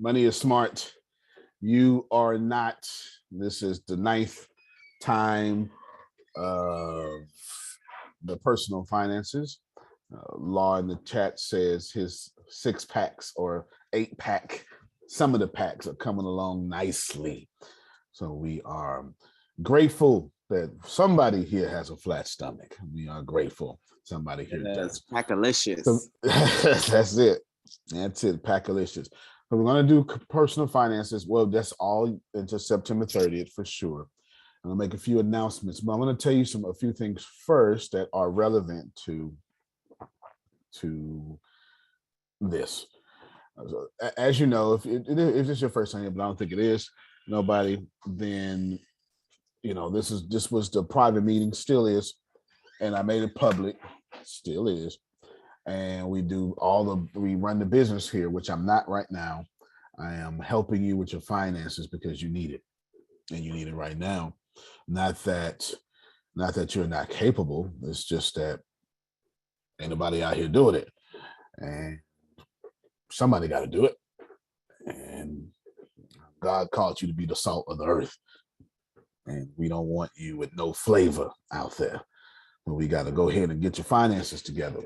Money is smart. You are not. This is the ninth time of the personal finances. Law in the chat says his 6 packs or 8 pack. Some of the packs are coming along nicely. So we are grateful that somebody here has a flat stomach. We are grateful somebody here does. Packalicious. So, that's it. That's it. Packalicious. So we're going to do personal finances. Well, that's all until September 30th for sure. I'm going to make a few announcements, but I'm going to tell you a few things first that are relevant to this. As you know, if it's your first time here, but I don't think it is, nobody, then this was the private meeting, still is, and I made it public, still is, and we run the business here, which I'm not right now. I am helping you with your finances because you need it, and you need it right now. Not that you're not capable. It's just that ain't nobody out here doing it, and somebody got to do it. And God called you to be the salt of the earth, and we don't want you with no flavor out there. But we got to go ahead and get your finances together.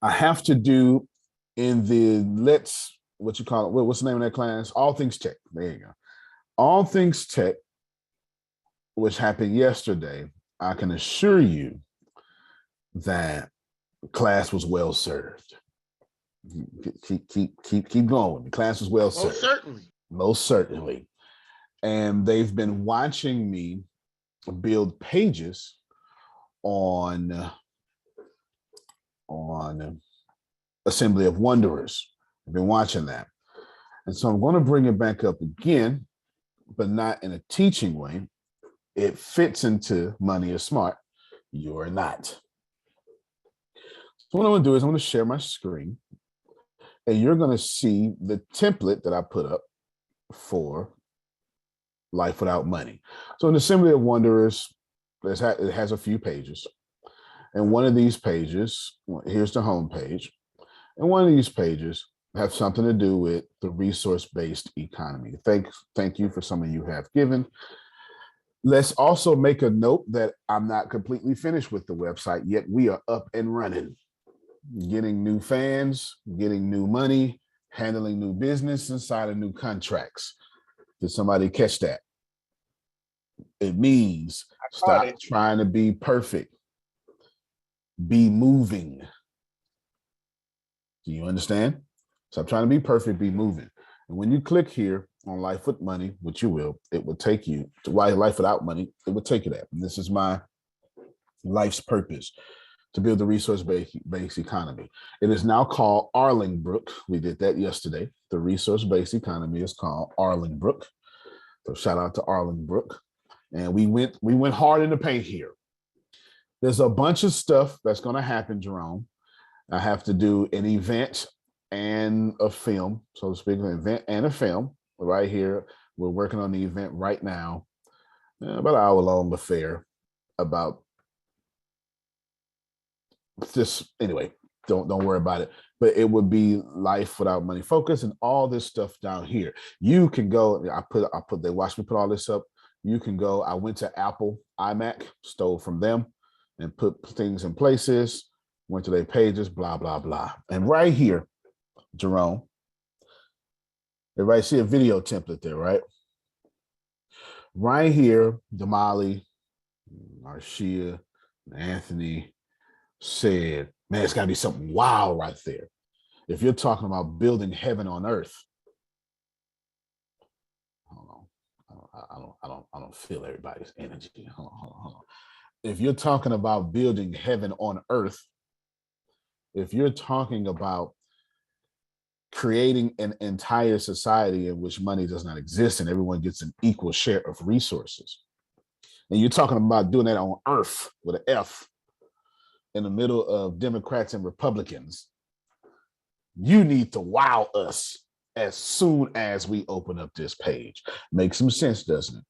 I have to do in the what's the name of that class? All Things Tech. There you go. All Things Tech, which happened yesterday. I can assure you that class was well served. Keep going. The class was well served. Most certainly. And they've been watching me build pages on Assembly of Wanderers. I've been watching that. And so I'm going to bring it back up again, but not in a teaching way. It fits into Money is Smart. You're not. So what I'm going to do is I'm going to share my screen, and you're going to see the template that I put up for Life Without Money. So in Assembly of Wanderers, it has a few pages. And one of these pages, here's the home page. And one of these pages have something to do with the resource-based economy. Thank you for some of you have given. Let's also make a note that I'm not completely finished with the website yet. We are up and running, getting new fans, getting new money, handling new business, inside of new contracts. Did somebody catch that? It means stop trying to be perfect. Be moving. Do you understand? Stop trying to be perfect, be moving. And when you click here on Life with Money, which you will, it will take you to Life Without Money. It will take you there. And this is my life's purpose, to build a resource-based economy. It is now called Arlingbrook. We did that yesterday. The resource-based economy is called Arlingbrook. So shout out to Arlingbrook. And we went hard in the paint here. There's a bunch of stuff that's going to happen, Jerome. I have to do an event and a film, so to speak, an event and a film right here. We're working on the event right now, about an hour-long affair about this. Anyway, don't worry about it. But it would be Life Without Money focus and all this stuff down here. You can go. They watched me put all this up. You can go. I went to Apple iMac, stole from them, and put things in places. Went to their pages, blah blah blah. And right here, Jerome, everybody see a video template there, right? Right here, Damali, Marcia, Anthony said, man, it's got to be something wild right there. If you're talking about building heaven on earth, hold on, I don't feel everybody's energy. Hold on. If you're talking about building heaven on earth, if you're talking about creating an entire society in which money does not exist and everyone gets an equal share of resources, and you're talking about doing that on earth with an F in the middle of Democrats and Republicans, you need to wow us as soon as we open up this page. Makes some sense, doesn't it?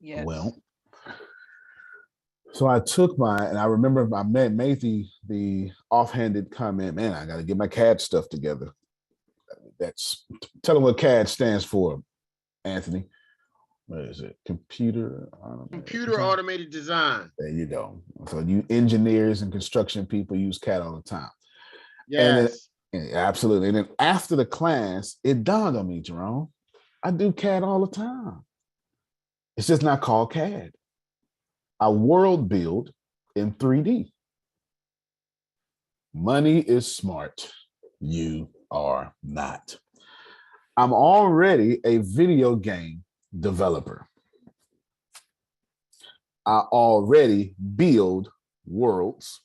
Yes. Well, so I took and I remember I made the offhanded comment, man, I got to get my CAD stuff together. That's tell them what CAD stands for, Anthony. What is it? Computer automated design. There you go. So you engineers and construction people use CAD all the time. Yes. And absolutely. And then after the class, it dawned on me, Jerome, I do CAD all the time. It's just not called CAD. I world build in 3D. Money is smart. You are not. I'm already a video game developer. I already build worlds,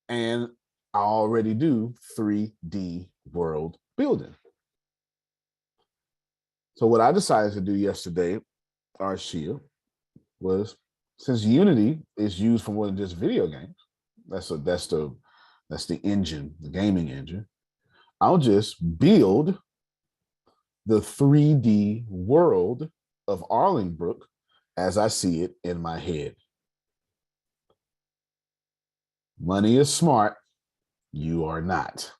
and I already do 3D world building. So what I decided to do yesterday, Arshia, was since Unity is used for more than just video games, that's the engine, the gaming engine. I'll just build the 3D world of Arlingbrook as I see it in my head. Money is smart. You are not.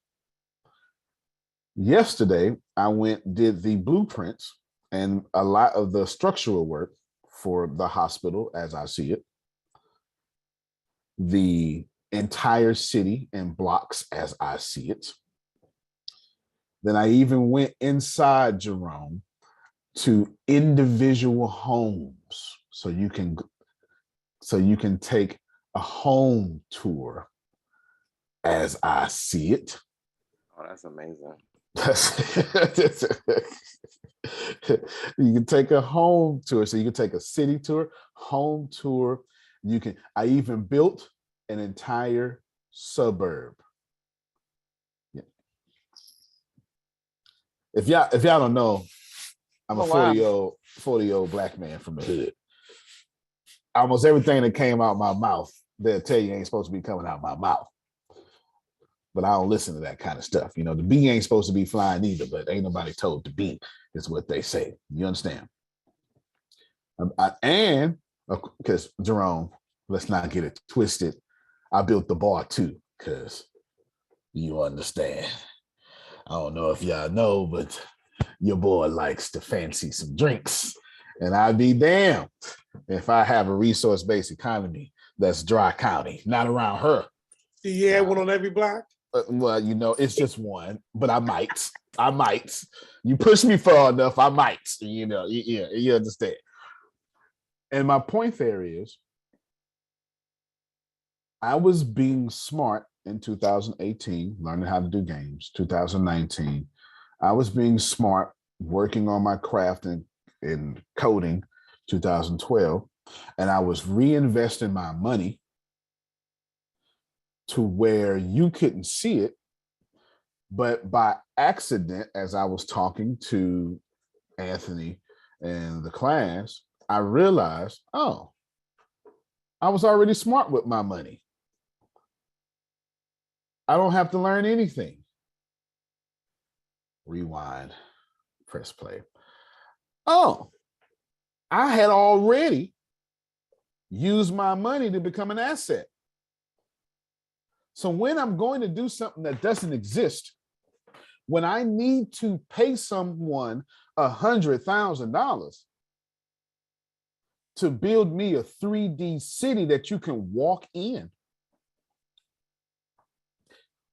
Yesterday, I did the blueprints and a lot of the structural work for the hospital as I see it, the entire city and blocks as I see it. Then I even went inside, Jerome, to individual homes so you can take a home tour as I see it. Oh, that's amazing. You can take a home tour, so you can take a city tour, home tour. I even built an entire suburb. Yeah. If y'all don't know, I'm a 40-year-old black man from the hood. Almost everything that came out my mouth, they'll tell you ain't supposed to be coming out my mouth. But I don't listen to that kind of stuff. You know, the bee ain't supposed to be flying either, but ain't nobody told the bee, is what they say. You understand? And because Jerome, let's not get it twisted. I built the bar too, because you understand. I don't know if y'all know, but your boy likes to fancy some drinks. And I'd be damned if I have a resource-based economy that's dry county, not around her. Do you have one on every block? Well, you know, it's just one, but I might. You push me far enough, I might. You know, you understand. And my point there is, I was being smart in 2018, learning how to do games. 2019, I was being smart, working on my craft in coding. 2012, and I was reinvesting my money to where you couldn't see it, but by accident, as I was talking to Anthony and the class, I realized, oh, I was already smart with my money. I don't have to learn anything. Rewind, press play. Oh, I had already used my money to become an asset. So when I'm going to do something that doesn't exist, when I need to pay someone $100,000 to build me a 3D city that you can walk in,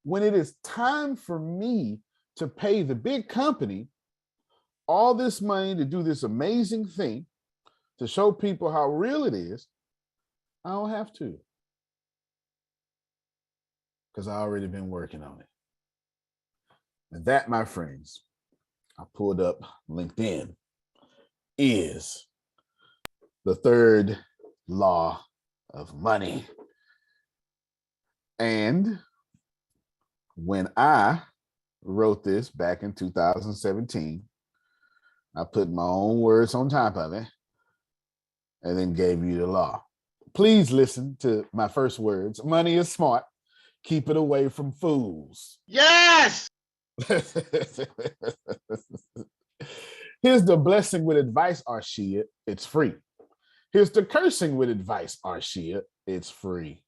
when it is time for me to pay the big company all this money to do this amazing thing, to show people how real it is, I don't have to. Because I already been working on it. And that, my friends, I pulled up LinkedIn, is the third law of money. And when I wrote this back in 2017, I put my own words on top of it and then gave you the law. Please listen to my first words. Money is smart. Keep it away from fools. Yes! Here's the blessing with advice, Arshia. It's free. Here's the cursing with advice, Arshia. It's free.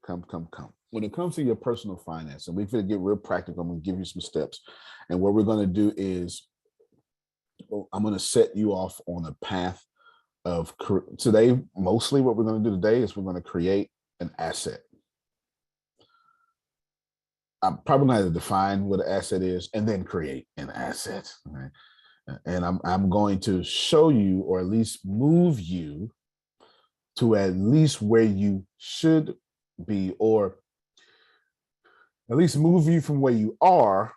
come. When it comes to your personal finance, and we're going to get real practical, I'm going to give you some steps. And what we're going to do is I'm going to set you off on a path of today. Mostly what we're going to do today is we're going to create an asset. I'm probably going to define what an asset is and then create an asset. Right? And I'm going to show you, or at least move you to at least where you should be, or at least move you from where you are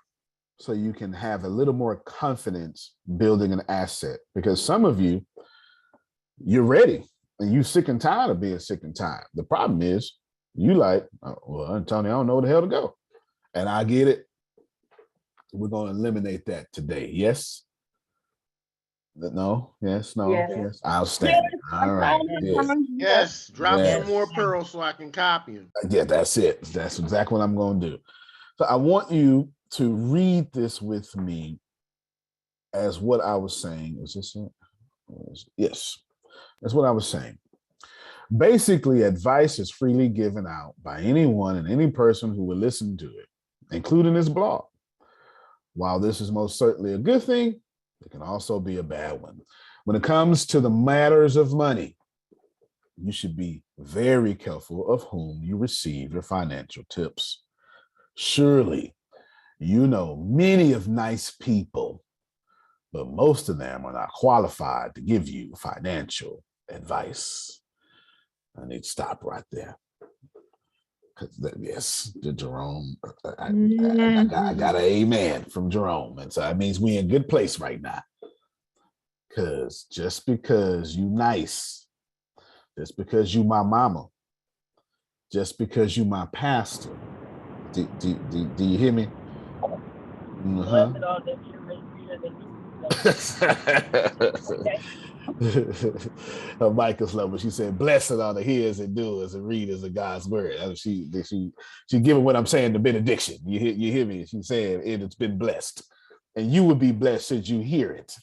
so you can have a little more confidence building an asset. Because some of you, you're ready and you sick and tired of being sick and tired. The problem is you like, oh, well, Tony, I don't know where the hell to go. And I get it. We're going to eliminate that today. Yes? No? Yes? No? Yes? Outstanding. All right. Yes. Drop some more pearls so I can copy them. Yeah, that's it. That's exactly what I'm going to do. So I want you to read this with me as what I was saying. Is this it? Yes. That's what I was saying. Basically, advice is freely given out by anyone and any person who will listen to it, including this blog. While this is most certainly a good thing, it can also be a bad one. When it comes to the matters of money, you should be very careful of whom you receive your financial tips. Surely, you know many of nice people, but most of them are not qualified to give you financial advice. I need to stop right there. Because yes, the Jerome, I got an amen from Jerome. And so that means we in a good place right now. Because just because you nice, just because you my mama, just because you my pastor, do you hear me? Michael's level. She said, "Blessed are the hearers and doers and readers of God's word." She giving what I'm saying the benediction. You hear me? She said it's been blessed, and you will be blessed as you hear it.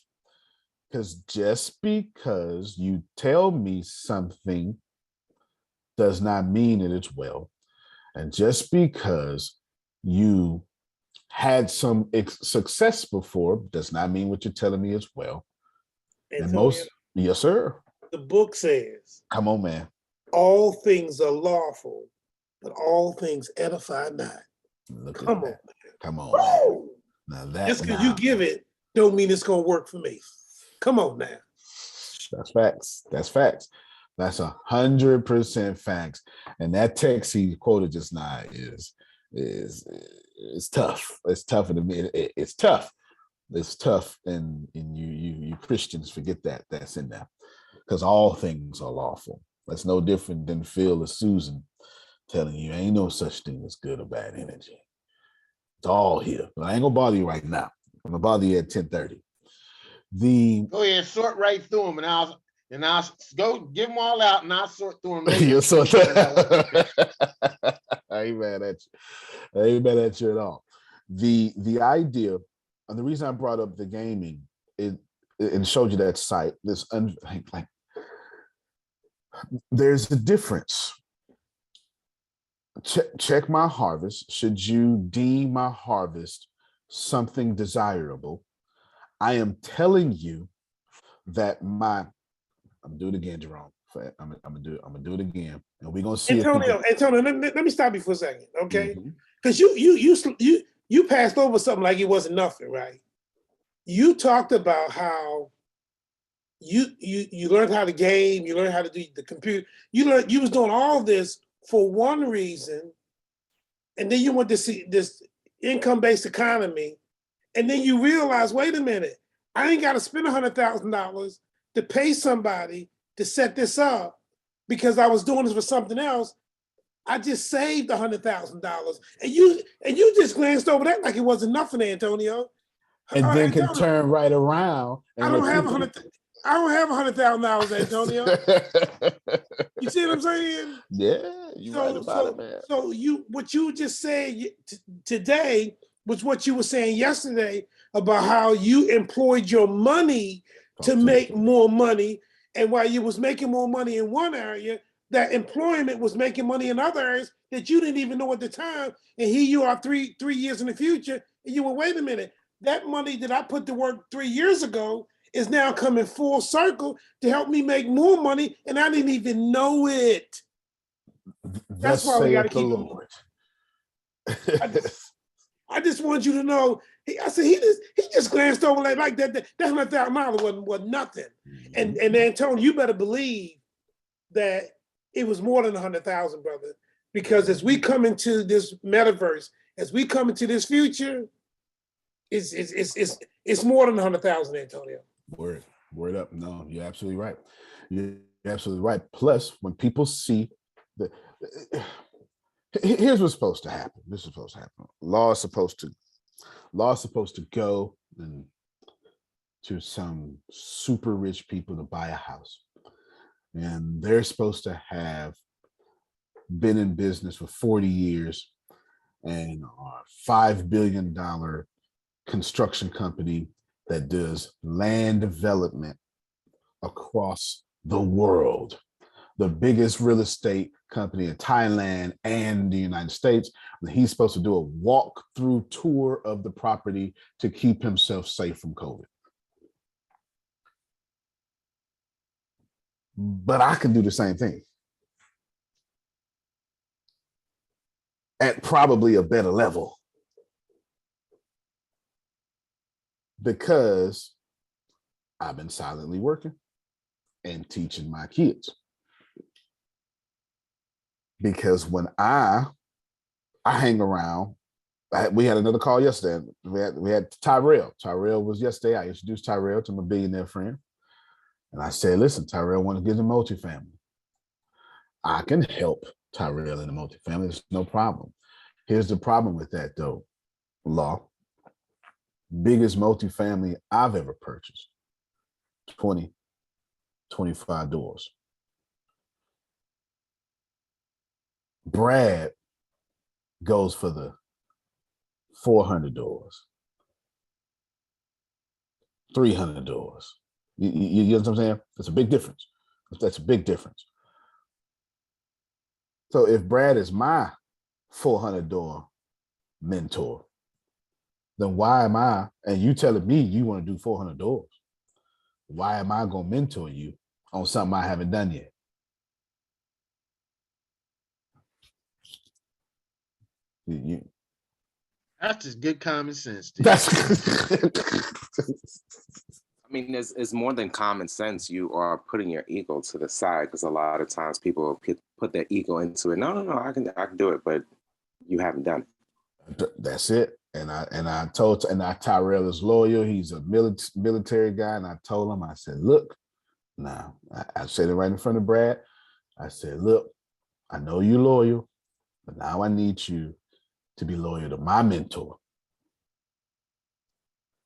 Because just because you tell me something does not mean that it's well, and just because you had some success before does not mean what you're telling me is well. And most, yes, sir. The book says, come on, man. All things are lawful, but all things edify not. Come on, man. Come on. Now that just because you give it don't mean it's gonna work for me. Come on now. That's facts. That's facts. That's 100% facts. And that text he quoted just now is tough. It's tougher to me. It's tough. It's tough, and you Christians forget that's in there, because all things are lawful. That's no different than Phil or Susan telling you ain't no such thing as good or bad energy. It's all here. But I ain't gonna bother you right now. I'm gonna bother you at 10:30. Go ahead, sort right through them, and I'll go give them all out, and I'll sort through them. You'll sort I ain't mad at you. I ain't mad at you at all. The idea, and the reason I brought up the gaming and showed you that site, there's a difference. Check my harvest. Should you deem my harvest something desirable, I am telling you that I'm gonna do it again, Jerome. I'm gonna do it again, and we're gonna see. Antonio, let me stop you for a second, okay? Because you passed over something like it wasn't nothing, right? You talked about how you learned how to game, you learned how to do the computer. You was doing all this for one reason, and then you went to see this income-based economy, and then you realize, wait a minute, I ain't got to spend $100,000 to pay somebody to set this up because I was doing this for something else. I just saved $100,000, and you just glanced over that like it wasn't nothing, Antonio. And then can turn right around. I don't have $100,000, Antonio. You see what I'm saying? Yeah, you're right about it, man. So what you just said today was what you were saying yesterday about how you employed your money to make more money, and while you was making more money in one area, that employment was making money in other areas that you didn't even know at the time. And here you are 3 years in the future, and you were, wait a minute, that money that I put to work 3 years ago is now coming full circle to help me make more money, and I didn't even know it. That's Thus why we got to saith the keep Lord. I just want you to know. I said he just glanced over like that. That $100,000 was nothing. And Antonio, you better believe that it was more than 100,000, brother. Because as we come into this metaverse, as we come into this future, it's more than 100,000, Antonio. Word up. No, you're absolutely right. You're absolutely right. Plus, when people see the here's what's supposed to happen. This is supposed to happen. Law is supposed to go and to some super rich people to buy a house. And they're supposed to have been in business for 40 years and are $5 billion construction company that does land development across the world. The biggest real estate company in Thailand and the United States. He's supposed to do a walk-through tour of the property to keep himself safe from COVID. But I can do the same thing at probably a better level because I've been silently working and teaching my kids. Because when I hang around, we had another call yesterday. We had Tyrell. Tyrell was yesterday. I introduced Tyrell to my billionaire friend. And I said, listen, Tyrell wants to get a multifamily. I can help Tyrell in the multifamily. It's no problem. Here's the problem with that, though. Law. Biggest multifamily I've ever purchased. 20, 25 doors. Brad goes for the 400 doors, 300 doors. You know what I'm saying? That's a big difference. That's a big difference. So if Brad is my 400 door mentor, then why am I, and you telling me you want to do 400 doors, why am I going to mentor you on something I haven't done yet? That's just good common sense. That's I mean, it's more than common sense. You are putting your ego to the side because a lot of times people put their ego into it. No, I can do it, but you haven't done it. That's it. And I told Tyrell is loyal. He's a military guy, and I told him, I said, look, now I said it right in front of Brad. I said, look, I know you're loyal, but now I need you to be loyal to my mentor.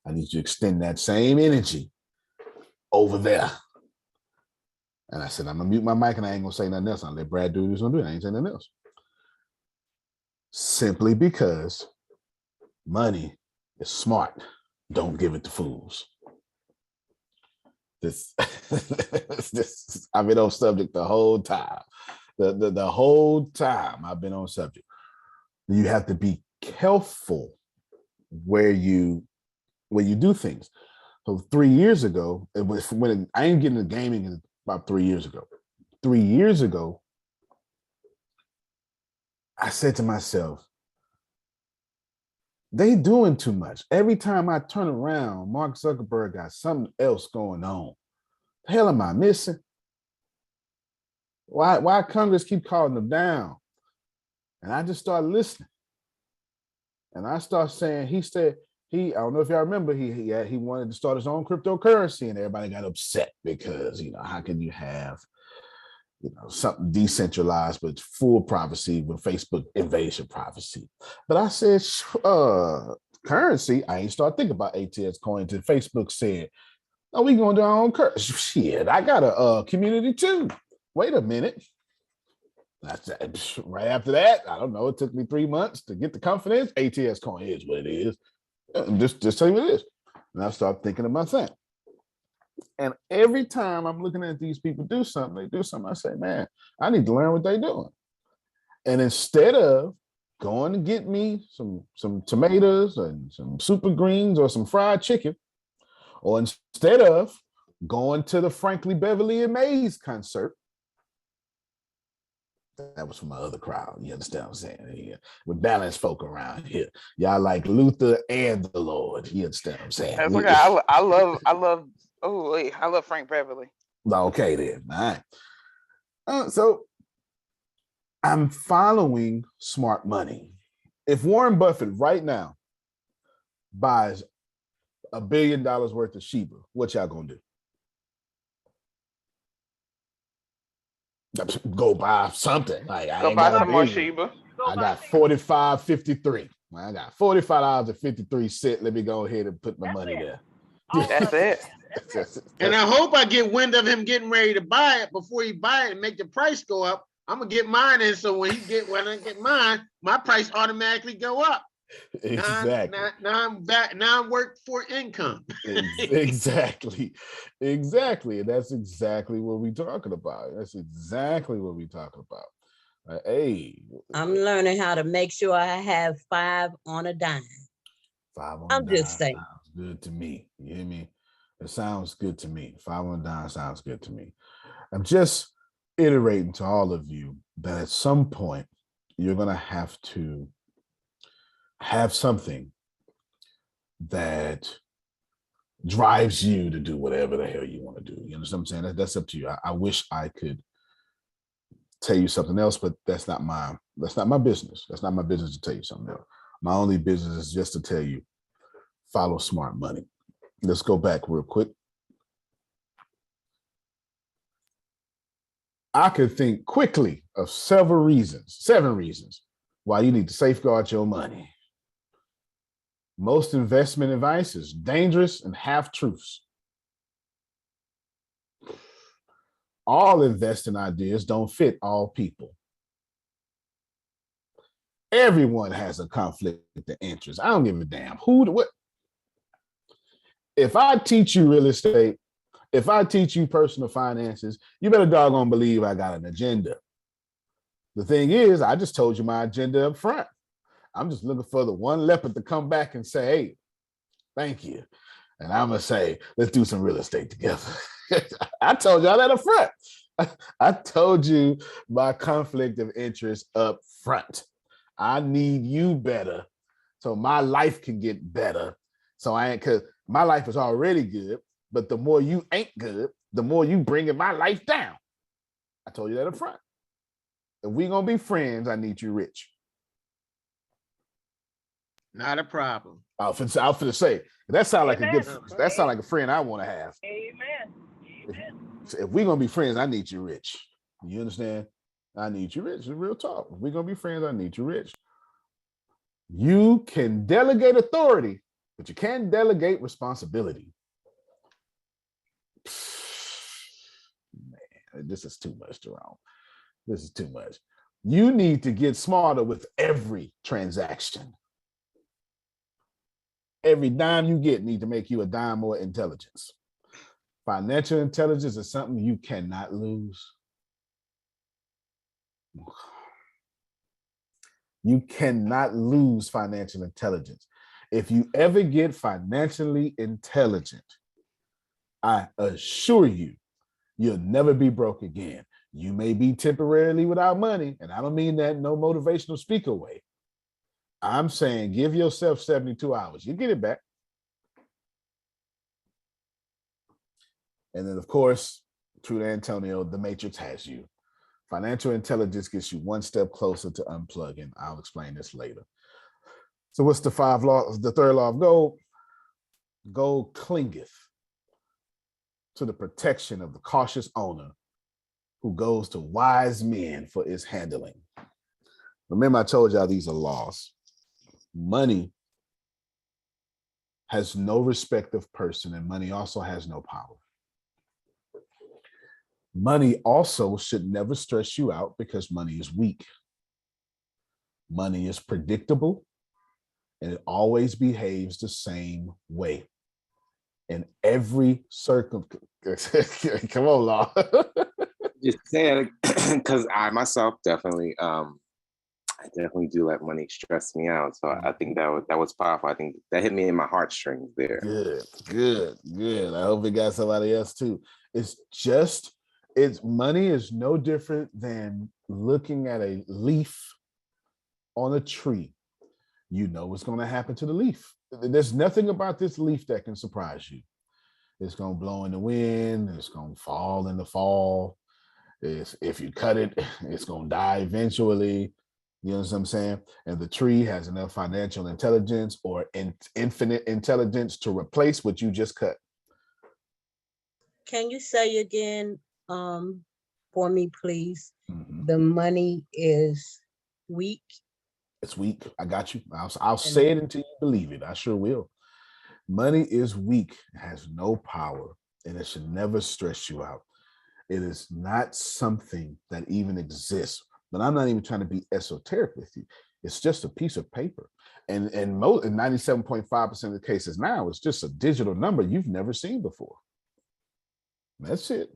I need you to extend that same energy over there. And I said, I'm gonna mute my mic and I ain't gonna say nothing else. I'll let Brad do what he's gonna do. I ain't saying nothing else. Simply because money is smart. Don't give it to fools. I've been on subject the whole time. The whole time I've been on subject. You have to be careful where you do things. So 3 years ago, it was when I ain't getting into gaming about 3 years ago. 3 years ago, I said to myself, they doing too much. Every time I turn around, Mark Zuckerberg got something else going on. The hell am I missing? Why Congress keep calling them down? And I just started listening. And I started saying, I don't know if y'all remember, he wanted to start his own cryptocurrency, and everybody got upset because, how can you have, something decentralized but full privacy with Facebook invasion privacy? But I said, currency, I ain't start thinking about ATS coin until Facebook said, oh, we gonna do our own currency. Shit, I got a community too. Wait a minute. Right after that, I don't know, it took me 3 months to get the confidence. ATS coin is what it is. Just tell you what it is. And I started thinking of my thing. And every time I'm looking at these people do something, they do something, I say, man, I need to learn what they're doing. And instead of going to get me some tomatoes and some super greens or some fried chicken, or instead of going to the Frankly Beverly and Mays concert, that was for my other crowd. You understand what I'm saying? Yeah. With balanced folk around here. Y'all like Luther and the Lord. You understand what I'm saying? That's okay. I love Frank Beverly. Okay, then. All right. So I'm following smart money. If Warren Buffett right now buys $1 billion worth of Sheba, what y'all gonna do? Go buy something. Like I Go ain't buy got some more $1 billion. Sheba. I got $45.53. I got $45.53. Let me go ahead and put my money there. That's it. And I hope I get wind of him getting ready to buy it before he buy it and make the price go up. I'm gonna get mine in, so when I get mine, my price automatically go up. Exactly. Now I'm back. Now I'm work for income. Exactly. And that's exactly what we're talking about. That's exactly what we're talking about. Hey, I'm learning how to make sure I have 5 on a dime. 5 on I'm a dime just saying. sounds good to me. You hear me? It sounds good to me. 5 on a dime sounds good to me. I'm just iterating to all of you that at some point you're going to have something that drives you to do whatever the hell you want to do. You understand what I'm saying? That's up to you. I wish I could tell you something else, but that's not my business. That's not my business to tell you something else. My only business is just to tell you, follow smart money. Let's go back real quick. I could think quickly of 7 reasons why you need to safeguard your money. Most investment advice is dangerous and half-truths. All investing ideas don't fit all people. Everyone has a conflict of interest. I don't give a damn what. If I teach you real estate, if I teach you personal finances, you better doggone believe I got an agenda. The thing is, I just told you my agenda up front. I'm just looking for the one leopard to come back and say, hey, thank you. And I'm going to say, let's do some real estate together. I told y'all that up front. I told you my conflict of interest up front. I need you better so my life can get better. Because my life is already good, but the more you ain't good, the more you bringing my life down. I told you that up front. If we're going to be friends, I need you rich. Not a problem. I was finna say, that sounds like that sounds like a friend I want to have. Amen. If we're going to be friends, I need you rich. You understand? I need you rich. It's real talk. If we're going to be friends, I need you rich. You can delegate authority, but you can't delegate responsibility. Man, this is too much, Jerome. This is too much. You need to get smarter with every transaction. Every dime you get need to make you a dime more intelligence. Financial intelligence is something you cannot lose. You cannot lose financial intelligence. If you ever get financially intelligent, I assure you, you'll never be broke again. You may be temporarily without money, and I don't mean that in no motivational speaker way. I'm saying give yourself 72 hours. You get it back. And then, of course, true to Antonio, the Matrix has you. Financial intelligence gets you one step closer to unplugging. I'll explain this later. So what's the 5 laws? The 3rd law of gold? Gold clingeth to the protection of the cautious owner who goes to wise men for its handling. Remember, I told y'all these are laws. Money has no respect of person, and money also has no power. Money also should never stress you out because money is weak. Money is predictable, and it always behaves the same way. in every circumstance. Come on, Law. Just saying, because I myself definitely, I definitely do let money stress me out. So I think that was powerful. I think that hit me in my heartstrings there. Good. I hope it got somebody else too. Money is no different than looking at a leaf on a tree. You know what's going to happen to the leaf. There's nothing about this leaf that can surprise you. It's going to blow in the wind. It's going to fall in the fall. If you cut it, it's going to die eventually. You know what I'm saying? And the tree has enough financial intelligence or infinite intelligence to replace what you just cut. Can you say again for me, please? Mm-hmm. The money is weak. It's weak. I got you. I'll say it until you believe it. I sure will. Money is weak, it has no power, and it should never stress you out. It is not something that even exists. But I'm not even trying to be esoteric with you. It's just a piece of paper. And in 97.5% of the cases now, it's just a digital number you've never seen before. That's it.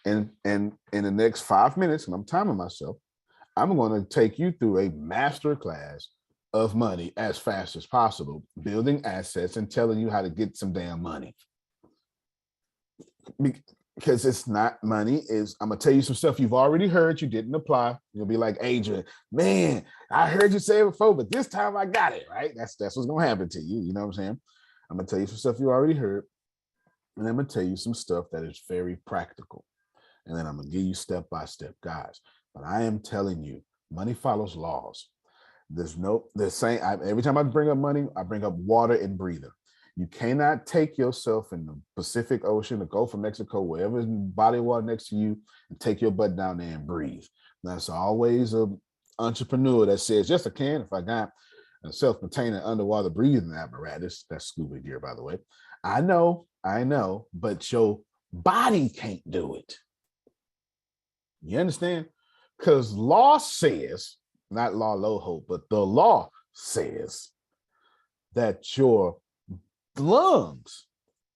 And in the next 5 minutes, and I'm timing myself, I'm going to take you through a master class of money as fast as possible, building assets and telling you how to get some damn money. Because it's not money. I'm going to tell you some stuff you've already heard, you didn't apply. You'll be like, Adrian, man, I heard you say it before, but this time I got it, right? That's what's going to happen to you. You know what I'm saying? I'm going to tell you some stuff you already heard. And I'm going to tell you some stuff that is very practical. And then I'm going to give you step-by-step guides. But I am telling you, money follows laws. Every time I bring up money, I bring up water and breathing. You cannot take yourself in the Pacific Ocean, the Gulf of Mexico, wherever is body of water next to you, and take your butt down there and breathe. That's always an entrepreneur that says, yes, I can if I got a self-contained underwater breathing apparatus. That's scuba gear, by the way. I know, but your body can't do it. You understand? Because law says, not law loho, but the law says that your lungs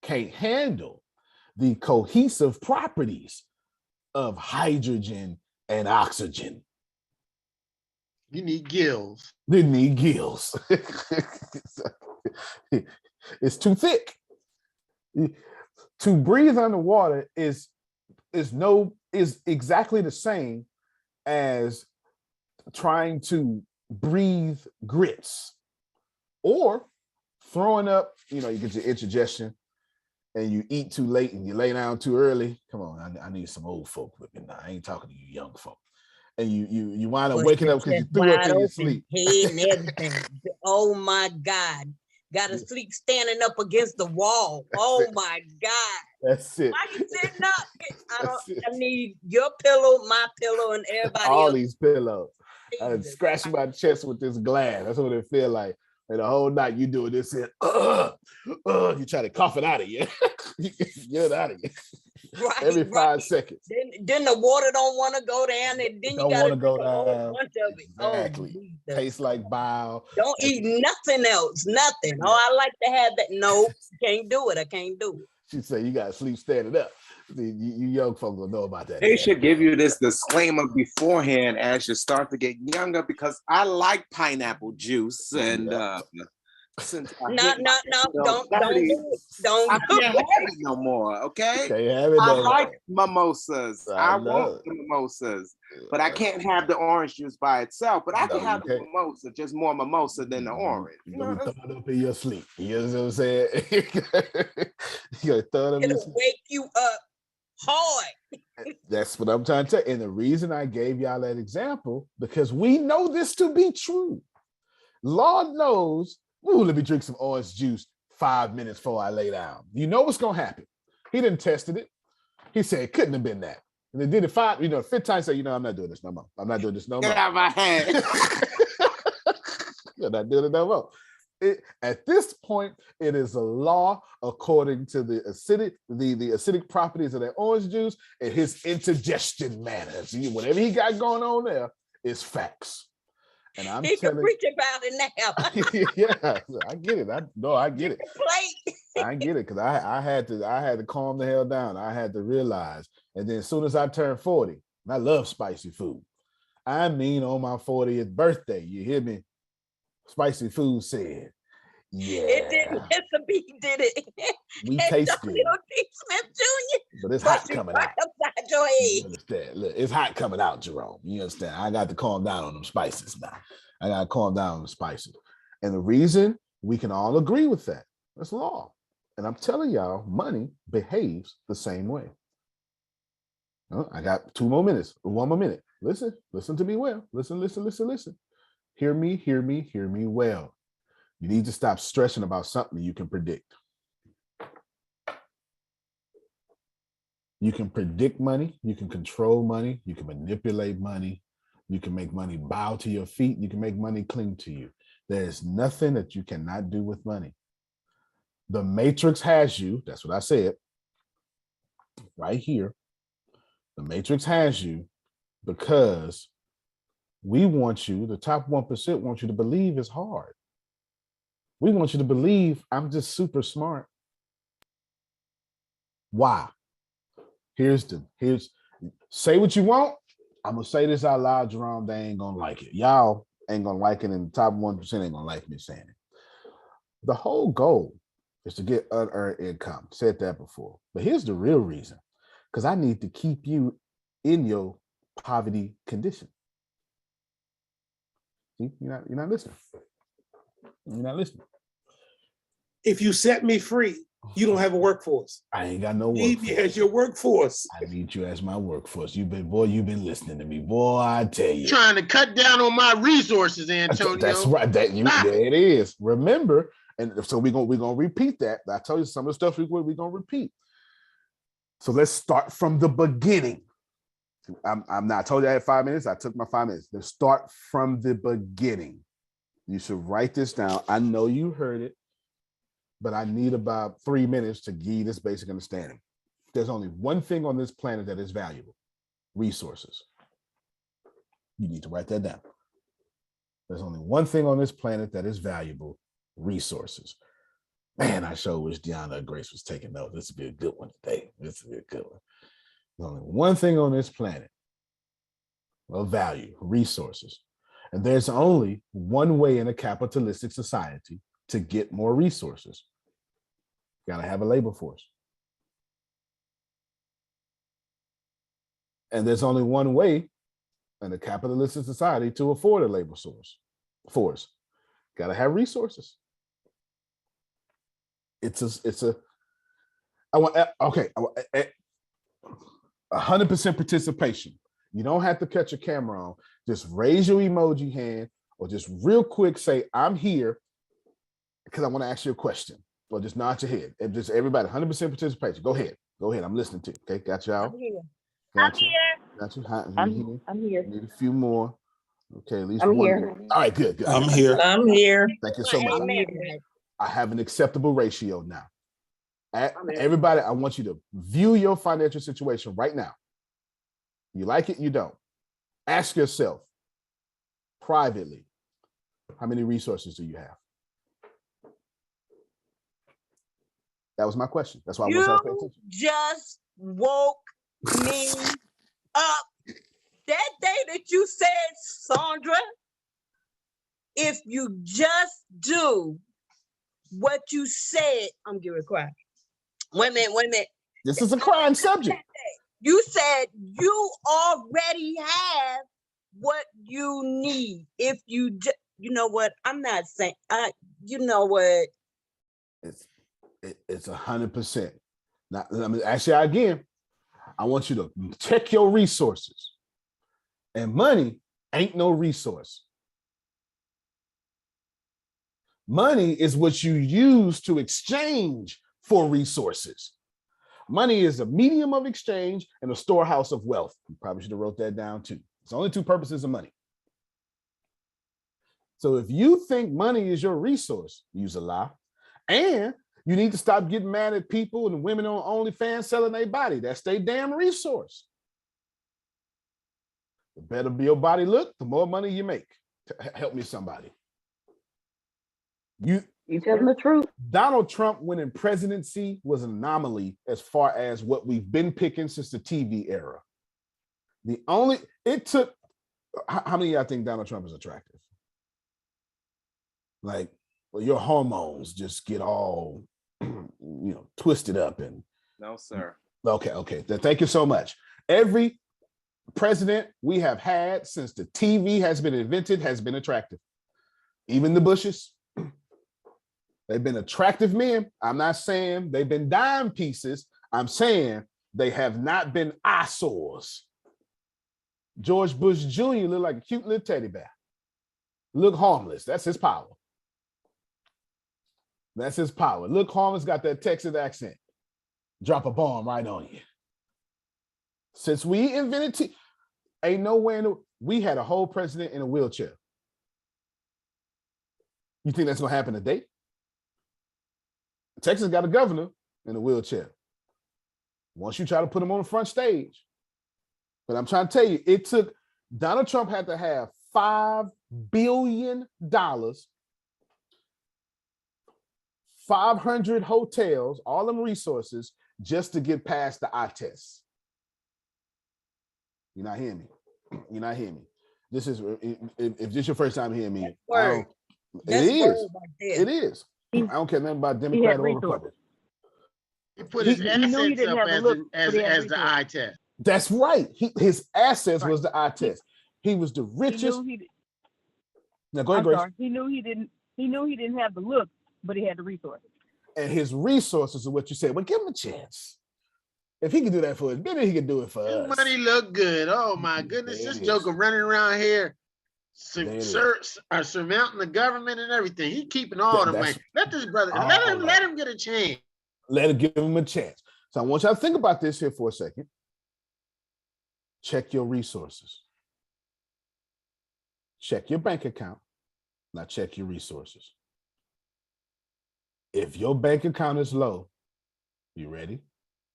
can't handle the cohesive properties of hydrogen and oxygen. You need gills. They need gills. It's too thick. To breathe underwater is exactly the same as trying to breathe grits or throwing up. You get your indigestion and you eat too late and you lay down too early. Come on, I need some old folk with me now. I ain't talking to you young folk. And you wind up waking up because you threw up in your sleep. Head and everything. Oh my God. Gotta sleep standing up against the wall. Oh my God. That's it. Why you sitting up? I need your pillow, my pillow, and everybody all else. These pillows. I scratch my chest with this glass. That's what it feel like. And the whole night you doing this and you try to cough it out of you. Get it out of you. Right, every 5 seconds. Then the water don't want to go down, and then you got to go down. Bunch of it. Exactly. Oh, tastes like bile. Don't eat nothing else. Nothing. Yeah. Oh, I like to have that. No, can't do it. I can't do it. She said you got to sleep standing up. You young folks will know about that. They should give you this disclaimer beforehand as you start to get younger, because I like pineapple juice and no, don't do it. I can't have it no more. Okay. I like mimosas. I want the mimosas, but I can't have the orange juice by itself. But I can have the mimosa, just more mimosa than the orange. You're gonna throw it up in your sleep. You know what I'm saying? You're gonna throw it up. It'll wake you up hard. That's what I'm trying to tell you. And the reason I gave y'all that example, because we know this to be true. Lord knows. Ooh, let me drink some orange juice 5 minutes before I lay down. You know what's gonna happen. He didn't tested it. He said it couldn't have been that. And they did it 5th time, say, I'm not doing this no more. I'm not doing this no more. Get out of my head. You're not doing it no more. At this point, it is a law according to the acidic properties of that orange juice and his indigestion manners. Whatever he got going on there is facts. And I'm He can telling preach about it now. yeah, I get it. I get it. Plate. I get it because I had to calm the hell down. I had to realize. And then as soon as I turned 40, and I love spicy food. I mean, on my 40th birthday, you hear me? Spicy food said, It didn't. yeah, Mr. B did it. we And taste good, W. D. Smith Jr. but it's hot Push you coming right out. upside your You head. understand? Look, it's hot coming out, Jerome. You understand? I got to calm down on them spices now. I got to calm down on the spices. And the reason we can all agree with that, that's law. And I'm telling y'all, money behaves the same way. I got 2 more minutes, 1 more minute. Listen to me well. Listen. Hear me well. You need to stop stressing about something you can predict. You can predict money, you can control money, you can manipulate money, you can make money bow to your feet, you can make money cling to you. There's nothing that you cannot do with money. The matrix has you, that's what I said, right here. The matrix has you because we want you, the top 1% want you to believe it's hard. We want you to believe I'm just super smart. Why? Here's say what you want. I'm gonna say this out loud, Jerome. They ain't gonna like it. Y'all ain't gonna like it, and the top 1% ain't gonna like me saying it. The whole goal is to get unearned income. Said that before. But here's the real reason. Because I need to keep you in your poverty condition. See, you're not listening. You're not listening. If you set me free, you don't have a workforce. I ain't got no Need me workforce. as your workforce. I need you as my workforce. You've been listening to me. Boy, I tell you. Trying to cut down on my resources, Antonio. That's right. There it is. Remember, and so we're gonna repeat that. I told you some of the stuff we're gonna repeat. So let's start from the beginning. I'm not, I told you I had 5 minutes. I took my 5 minutes. Let's start from the beginning. You should write this down. I know you heard it, but I need about 3 minutes to give you this basic understanding. There's only one thing on this planet that is valuable: resources. You need to write that down. There's only one thing on this planet that is valuable: resources. Man, I sure wish Deanna Grace was taking notes. This would be a good one today. This would be a good one. There's only one thing on this planet of value: resources. And there's only one way in a capitalistic society to get more resources. You gotta have a labor force. And there's only one way in a capitalistic society to afford a labor force. Gotta have resources. I want 100% participation. You don't have to cut your camera on. Just raise your emoji hand or just real quick say, I'm here because I want to ask you a question. Or just nod your head. And just everybody, 100% participation. Go ahead. I'm listening to you. Okay, got y'all? I'm here. I'm here. Got you. I'm here. Need a few more. Okay, at least I'm one. here. All right, good. I'm here. I'm here. Thank you so much. Amen. I have an acceptable ratio now. Everybody, I want you to view your financial situation right now. You like it, you don't. Ask yourself privately, how many resources do you have? That was my question. That's why I want y'all to pay You attention. just woke me up. That day that you said, Sandra, if you just do what you said, I'm getting quiet. Wait a minute. This is a crime subject. You said you already have what you need. If you you know what? I'm not saying, you know what? It's 100%. Now, let me ask you again. I want you to check your resources. And money ain't no resource. Money is what you use to exchange for resources. Money is a medium of exchange and a storehouse of wealth. You probably should have wrote that down too. It's only two purposes of money. So if you think money is your resource, use a lie. And you need to stop getting mad at people and women on OnlyFans selling their body. That's their damn resource. The better your body look, the more money you make. Help me, somebody. You telling the truth? Donald Trump winning presidency was an anomaly as far as what we've been picking since the TV era. It took, how many of y'all think Donald Trump is attractive? Like, well, your hormones just get all, twisted up and. No, sir. Okay. Thank you so much. Every president we have had since the TV has been invented has been attractive. Even the Bushes. They've been attractive men. I'm not saying they've been dime pieces. I'm saying they have not been eyesores. George Bush Jr. looked like a cute little teddy bear. Look harmless. That's his power. Look harmless, got that Texas accent. Drop a bomb right on you. Since we invented ain't nowhere we had a whole president in a wheelchair. You think that's gonna happen today? Texas got a governor in a wheelchair. Once you try to put him on the front stage. But I'm trying to tell you, Donald Trump had to have $5 billion, 500 hotels, all them resources, just to get past the eye test. You're not hearing me. This is, if this is your first time hearing me, it is. I don't care nothing about Democrat or Republican. He put his assets up as the eye test. That's right. His assets was the eye test. He was the richest. Now go ahead, Grace. He knew he didn't have the look, but he had the resources. And his resources are what you said. Well, give him a chance. If he can do that for us, maybe he can do it for us. Money look good. Oh my goodness, this joker running around here, surmounting the government and everything. He keeping all the money. Let this brother, let him get a chance. Give him a chance. So I want y'all to think about this here for a second. Check your resources. Check your bank account. Now check your resources. If your bank account is low, you ready?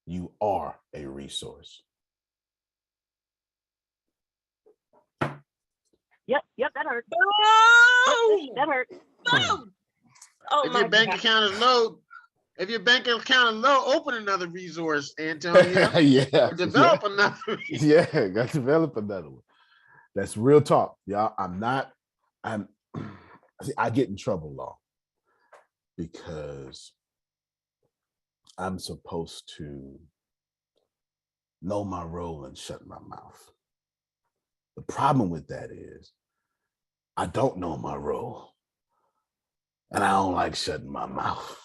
You are a resource. Yep, that hurt. Boom! That hurt. Boom! Oh, if your bank account is low, open another resource, Antonio. Yeah. Develop another resource. Yeah, got to develop another one. That's real talk, y'all. I get in trouble, law, because I'm supposed to know my role and shut my mouth. The problem with that is I don't know my role and I don't like shutting my mouth.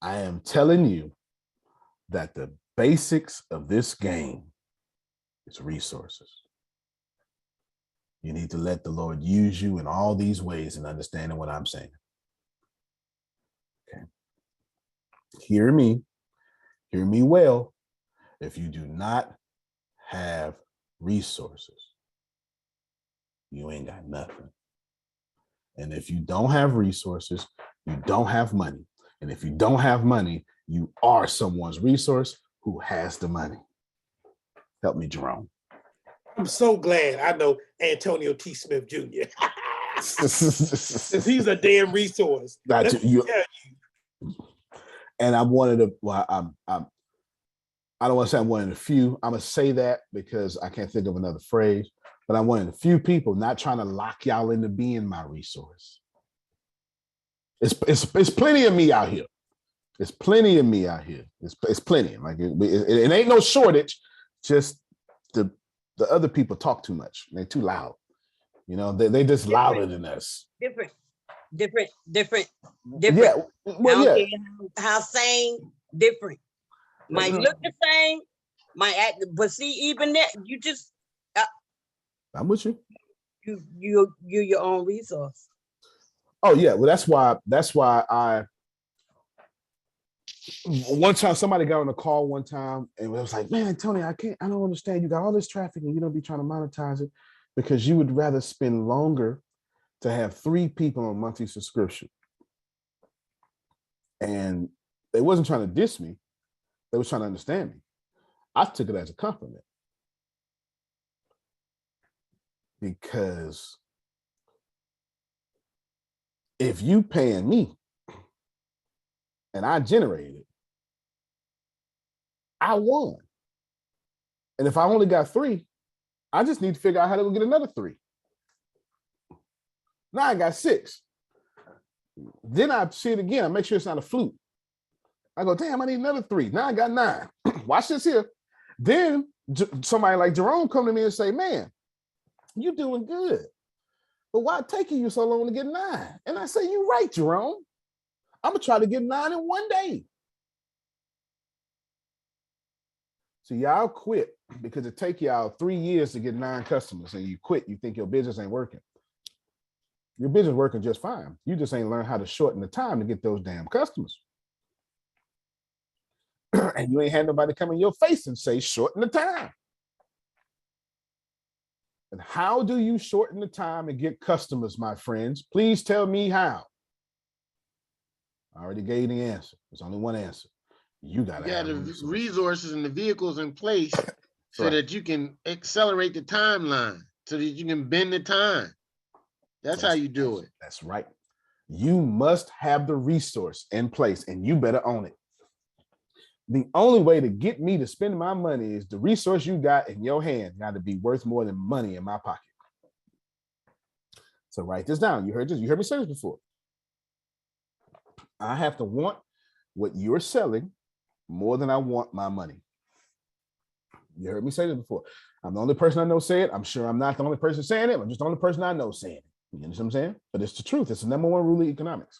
I am telling you that the basics of this game is resources. You need to let the Lord use you in all these ways and understanding what I'm saying. Okay. Hear me well. If you do not have resources, you ain't got nothing. And if you don't have resources, you don't have money. And if you don't have money, you are someone's resource who has the money. Help me, Jerome. I'm so glad I know Antonio T. Smith Jr. Since he's a damn resource. And I'm one of the, well, I don't want to say I'm one of the few. I'm going to say that because I can't think of another phrase, but I'm one of the few people not trying to lock y'all into being my resource. It's plenty of me out here. It's plenty of me out here. It's plenty. Like it ain't no shortage. Just the other people talk too much. They're too loud. You know, they just louder than us. Different. Yeah. Well, yeah. How same, different. Might look the same, might act, but see, even that, you just I'm with you. You're your own resource. Oh yeah, well that's why I one time somebody got on a call one time and it was like, man, Tony, I don't understand. You got all this traffic and you don't be trying to monetize it because you would rather spend longer to have 3 people on monthly subscription. And they wasn't trying to diss me. They was trying to understand me. I took it as a compliment because If you paying me and I generated it, I won. And if I only got 3, I just need to figure out how to go get another 3. Now I got 6. Then I see it again. I make sure it's not a fluke. I go, damn, I need another 3. Now I got 9. Watch this here. Then somebody like Jerome come to me and say, man, you doing good. But why it taking you so long to get 9? And I say, you right, Jerome. I'm gonna try to get 9 in one day. So y'all quit because it take y'all 3 years to get 9 customers, and you quit. You think your business ain't working. Your business working just fine. You just ain't learned how to shorten the time to get those damn customers. And you ain't had nobody come in your face and say, shorten the time. And how do you shorten the time and get customers, my friends? Please tell me how. I already gave the answer. There's only one answer. You gotta have the resources and the vehicles in place so right. that you can accelerate the timeline, so that you can bend the time. That's how you do it. That's right. You must have the resource in place, and you better own it. The only way to get me to spend my money is the resource you got in your hand got to be worth more than money in my pocket. So write this down. You heard this. You heard me say this before. I have to want what you're selling more than I want my money. You heard me say this before. I'm the only person I know say it. I'm sure I'm not the only person saying it. I'm just the only person I know saying it. You understand what I'm saying? But it's the truth. It's the number one rule of economics.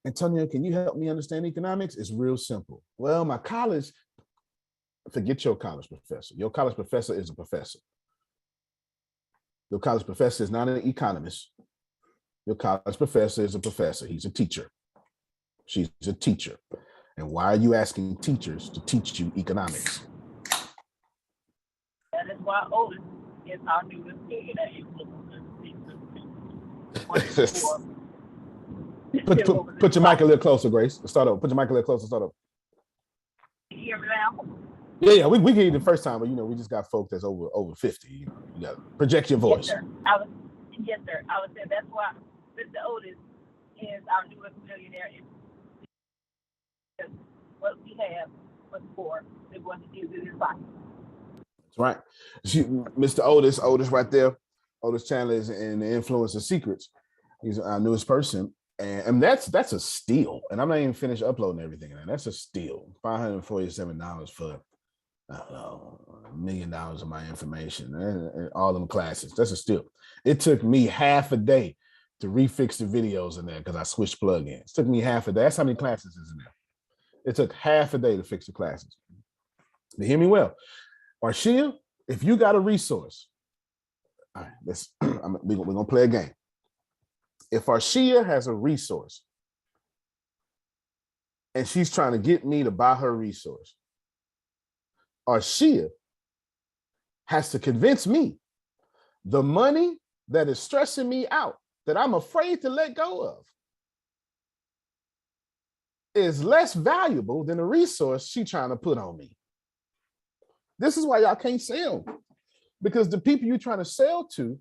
Antonio, can you help me understand economics? It's real simple. Well, my college, forget your college professor. Your college professor is a professor. Your college professor is not an economist. Your college professor is a professor. He's a teacher. She's a teacher. And why are you asking teachers to teach you economics? That is why Otis is our newest billionaire influencer. Put your mic a little closer, Grace. Start over. Put your mic a little closer. Start over. You hear me now? Yeah, we get it the first time, but we just got folks that's over 50. You got to project your voice. Yes, sir. I was saying that's why Mr. Otis is our newest millionaire. What we have was for they want to give it his life. That's right. Mr. Otis right there. Otis Chandler is in the Influencer Secrets. He's our newest person. And that's a steal. And I'm not even finished uploading everything. And that's a steal. $547 for, I don't know, $1 million of my information and all them classes. That's a steal. It took me half a day to refix the videos in there because I switched plugins. It took me half a day. That's how many classes is in there. It took half a day to fix the classes. But hear me well. Arshia, if you got a resource, all right, we're going to play a game. If Arshia has a resource and she's trying to get me to buy her resource, Arshia has to convince me the money that is stressing me out, that I'm afraid to let go of, is less valuable than the resource she's trying to put on me. This is why y'all can't sell, because the people you're trying to sell to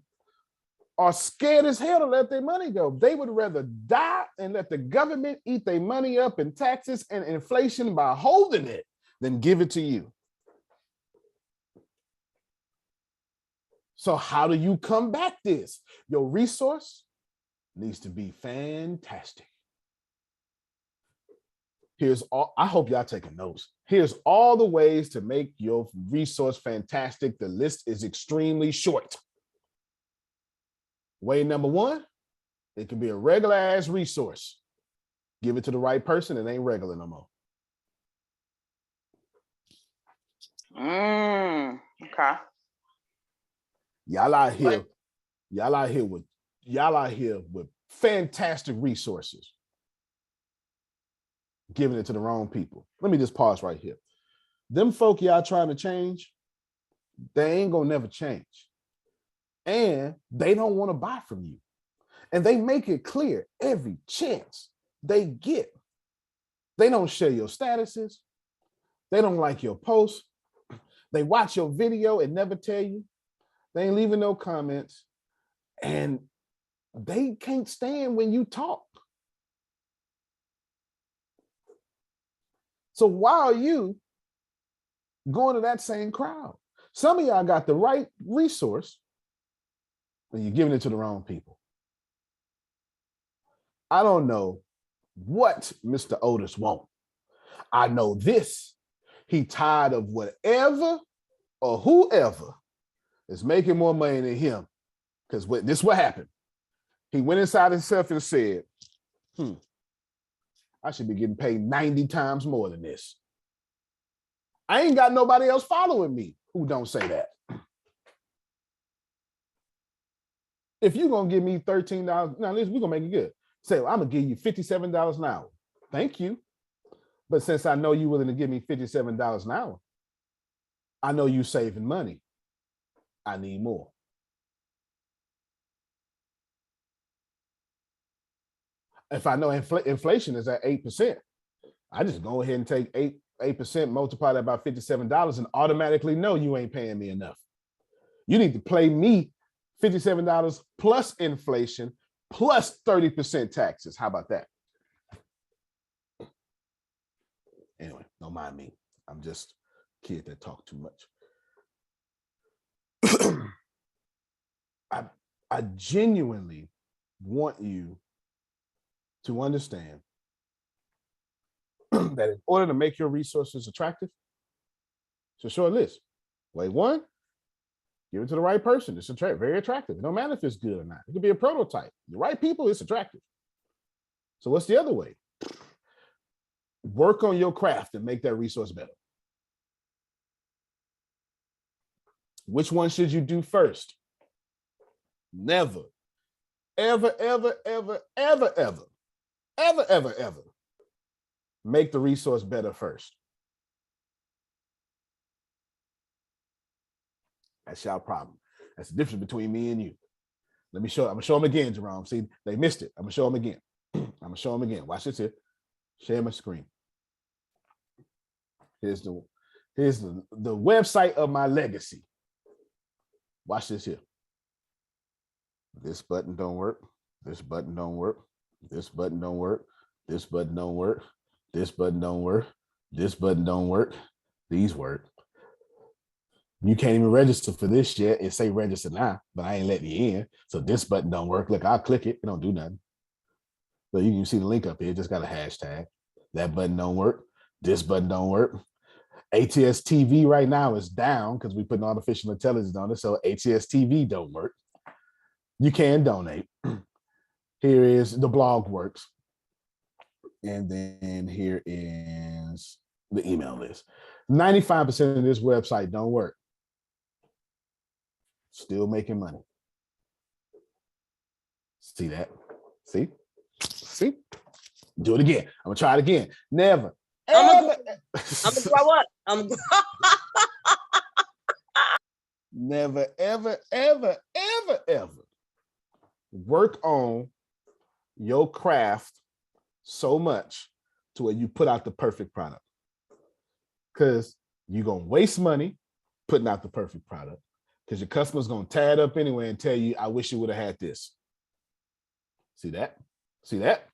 are scared as hell to let their money go. They would rather die and let the government eat their money up in taxes and inflation by holding it than give it to you. So how do you combat this? Your resource needs to be fantastic. Here's all, I hope y'all taking notes. Here's all the ways to make your resource fantastic. The list is extremely short. Way number one, it can be a regular ass resource. Give it to the right person, it ain't regular no more. Okay. Y'all out here with fantastic resources, giving it to the wrong people. Let me just pause right here. Them folk y'all trying to change, they ain't gonna never change. And they don't want to buy from you. And they make it clear every chance they get. They don't share your statuses. They don't like your posts. They watch your video and never tell you. They ain't leaving no comments. And they can't stand when you talk. So why are you going to that same crowd? Some of y'all got the right resource, and you're giving it to the wrong people. I don't know what Mr. Otis wants. I know this. He tired of whatever or whoever is making more money than him. Because this what happened. He went inside himself and said, I should be getting paid 90 times more than this. I ain't got nobody else following me who don't say that. If you're going to give me $13, now listen, we're going to make it good. Say, well, I'm going to give you $57 an hour. Thank you. But since I know you're willing to give me $57 an hour, I know you saving money. I need more. If I know inflation is at 8%, I just go ahead and take 8%, multiply that by $57 and automatically know you ain't paying me enough. You need to pay me $57 plus inflation plus 30% taxes. How about that? Anyway, don't mind me. I'm just a kid that talk too much. I genuinely want you to understand that in order to make your resources attractive, it's a short list. Way one, give it to the right person. It's very attractive. No matter if it's good or not. It could be a prototype. The right people, it's attractive. So what's the other way? Work on your craft and make that resource better. Which one should you do first? Never, ever, ever, ever, ever, ever, ever, ever, ever make the resource better first. That's your problem. That's the difference between me and you. Let me show. I'm gonna show them again, Jerome. See, they missed it. I'm gonna show them again. I'm gonna show them again. Watch this here. Share my screen. Here's the website of my legacy. Watch this here. This button don't work. This button don't work. This button don't work. This button don't work. This button don't work. This button don't work. These work. You can't even register for this yet. It say register now, but I ain't letting you in. So this button don't work. Look, I'll click it. It don't do nothing. But you can see the link up here. It just got a hashtag. That button don't work. This button don't work. ATS TV right now is down because we put artificial intelligence on it. So ATS TV don't work. You can donate. Here is the blog works. And then here is the email list. 95% of this website don't work. Still making money. See that? See? See? Do it again. I'm gonna try it again. Never. I'm gonna grow up. Never, ever, ever, ever, ever work on your craft so much to where you put out the perfect product. Because you're gonna waste money putting out the perfect product. Because your customer's gonna tear it up anyway and tell you, I wish you would have had this. See that? See that?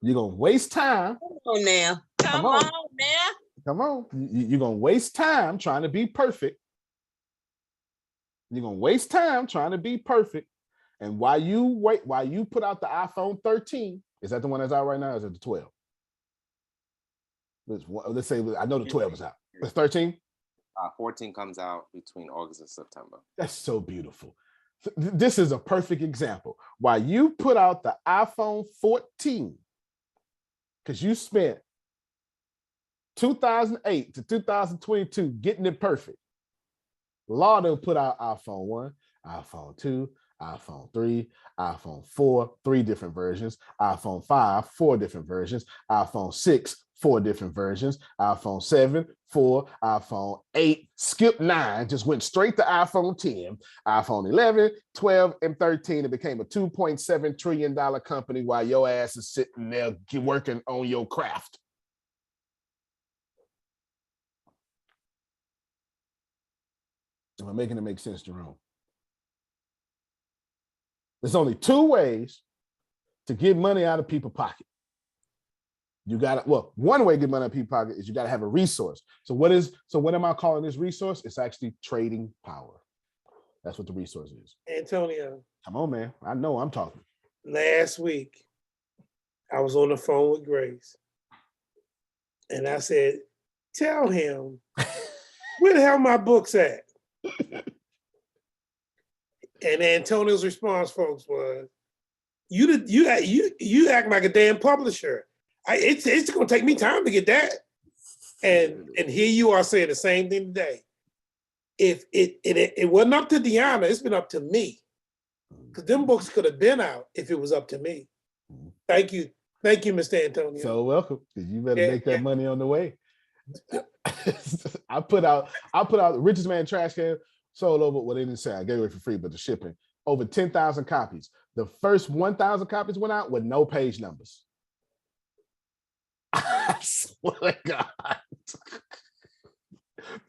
You're gonna waste time. Come on now. Come on now. Come on. You're gonna waste time trying to be perfect. You're gonna waste time trying to be perfect. And while you put out the iPhone 13, is that the one that's out right now? Or is it the 12? Let's say I know the 12 is out. It's 13. 14 comes out between August and September. That's so beautiful. This is a perfect example. While you put out the iPhone 14, because you spent 2008 to 2022 getting it perfect. Laudo put out iPhone 1, iPhone 2, iPhone 3, iPhone 4, 3 different versions, iPhone 5, 4 different versions, iPhone 6, 4 different versions, iPhone 7, 4, iPhone 8, skip 9, just went straight to iPhone 10, iPhone 11, 12, and 13. It became a $2.7 trillion company while your ass is sitting there working on your craft. Am I making it make sense, Jerome? There's only two ways to get money out of people's pocket. You got to, well, one way to get money out of people's pocket is you got to have a resource. So what am I calling this resource? It's actually trading power. That's what the resource is. Antonio, Come on, man. I know I'm talking. last week, I was on the phone with Grace. And I said, tell him, where the hell my books at? And Antonio's response, folks, was, you act like a damn publisher. It's gonna take me time to get that. And here you are saying the same thing today. If it wasn't up to Deanna, it's been up to me. Because them books could have been out if it was up to me. Thank you, Mr. Antonio. So welcome, because you better make that money on the way. I put out the Richest Man Trash Can sold over, well, they didn't say I gave it away for free, but the shipping, over 10,000 copies. The first 1,000 copies went out with no page numbers. I swear to God.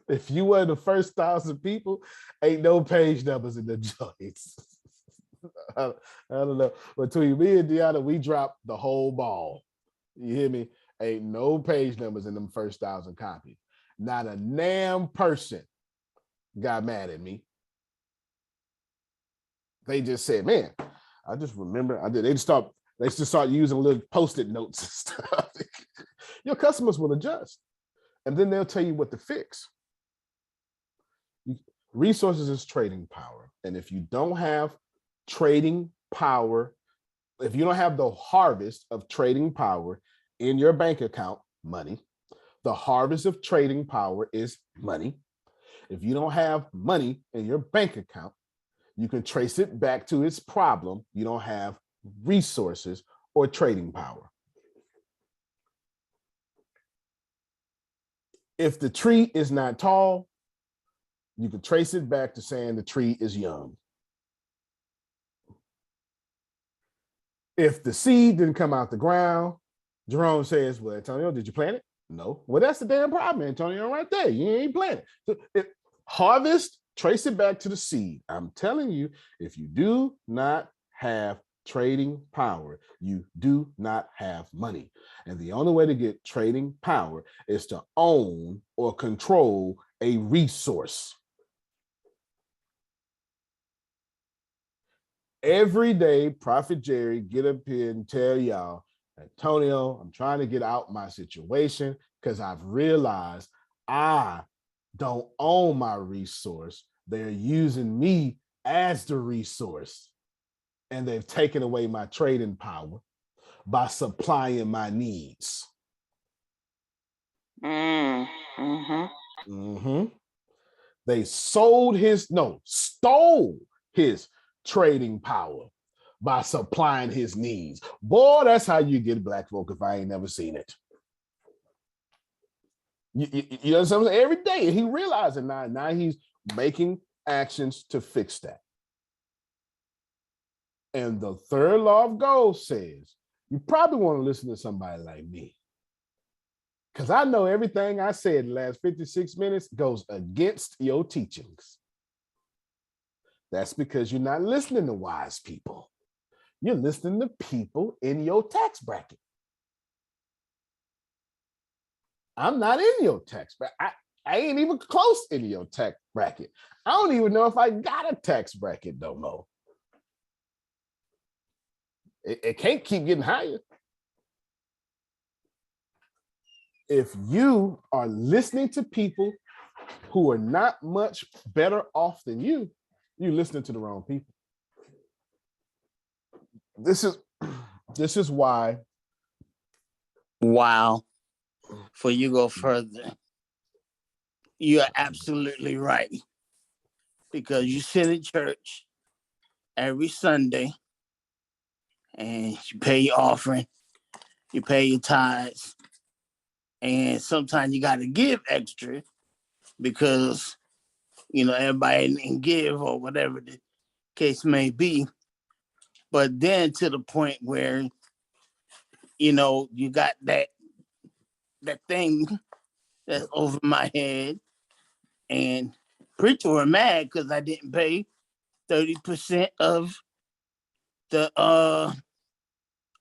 If you were the first 1,000 people, ain't no page numbers in the joints. I don't know. Between me and Deanna, we dropped the whole ball. You hear me? Ain't no page numbers in them first 1,000 copies. Not a damn person got mad at me. They just said, man, I just remember they just start using little Post-it notes and stuff. Your customers will adjust. And then they'll tell you what to fix. Resources is trading power. And if you don't have trading power, if you don't have the harvest of trading power in your bank account, money, the harvest of trading power is money. If you don't have money in your bank account, you can trace it back to its problem. You don't have resources or trading power. If the tree is not tall, you can trace it back to saying the tree is young. If the seed didn't come out the ground, Jerome says, well, Antonio, did you plant it? No. Well, that's the damn problem, Antonio, right there. You ain't planted. So harvest, trace it back to the seed. I'm telling you, if you do not have trading power, you do not have money. And the only way to get trading power is to own or control a resource. Every day, Prophet Jerry get up here and tell y'all, Antonio, I'm trying to get out my situation because I've realized I don't own my resource. They're using me as the resource. And they've taken away my trading power by supplying my needs. They stole his trading power by supplying his needs. Boy, that's how you get black folk if I ain't never seen it. You know what I'm saying? Every day, he realizes it now. Now he's making actions to fix that. And the third law of gold says, you probably want to listen to somebody like me. Because I know everything I said in the last 56 minutes goes against your teachings. That's because you're not listening to wise people. You're listening to people in your tax bracket. I'm not in your tax bracket. I ain't even close in your tax bracket. I don't even know if I got a tax bracket no more. It can't keep getting higher. If you are listening to people who are not much better off than you, you're listening to the wrong people. This is why. Wow. Before you go further, you're absolutely right. Because you sit in church every Sunday and you pay your offering, you pay your tithes, and sometimes you got to give extra because, everybody didn't give or whatever the case may be. But then to the point where, you got that thing that's over my head, and preacher were mad because I didn't pay 30% of of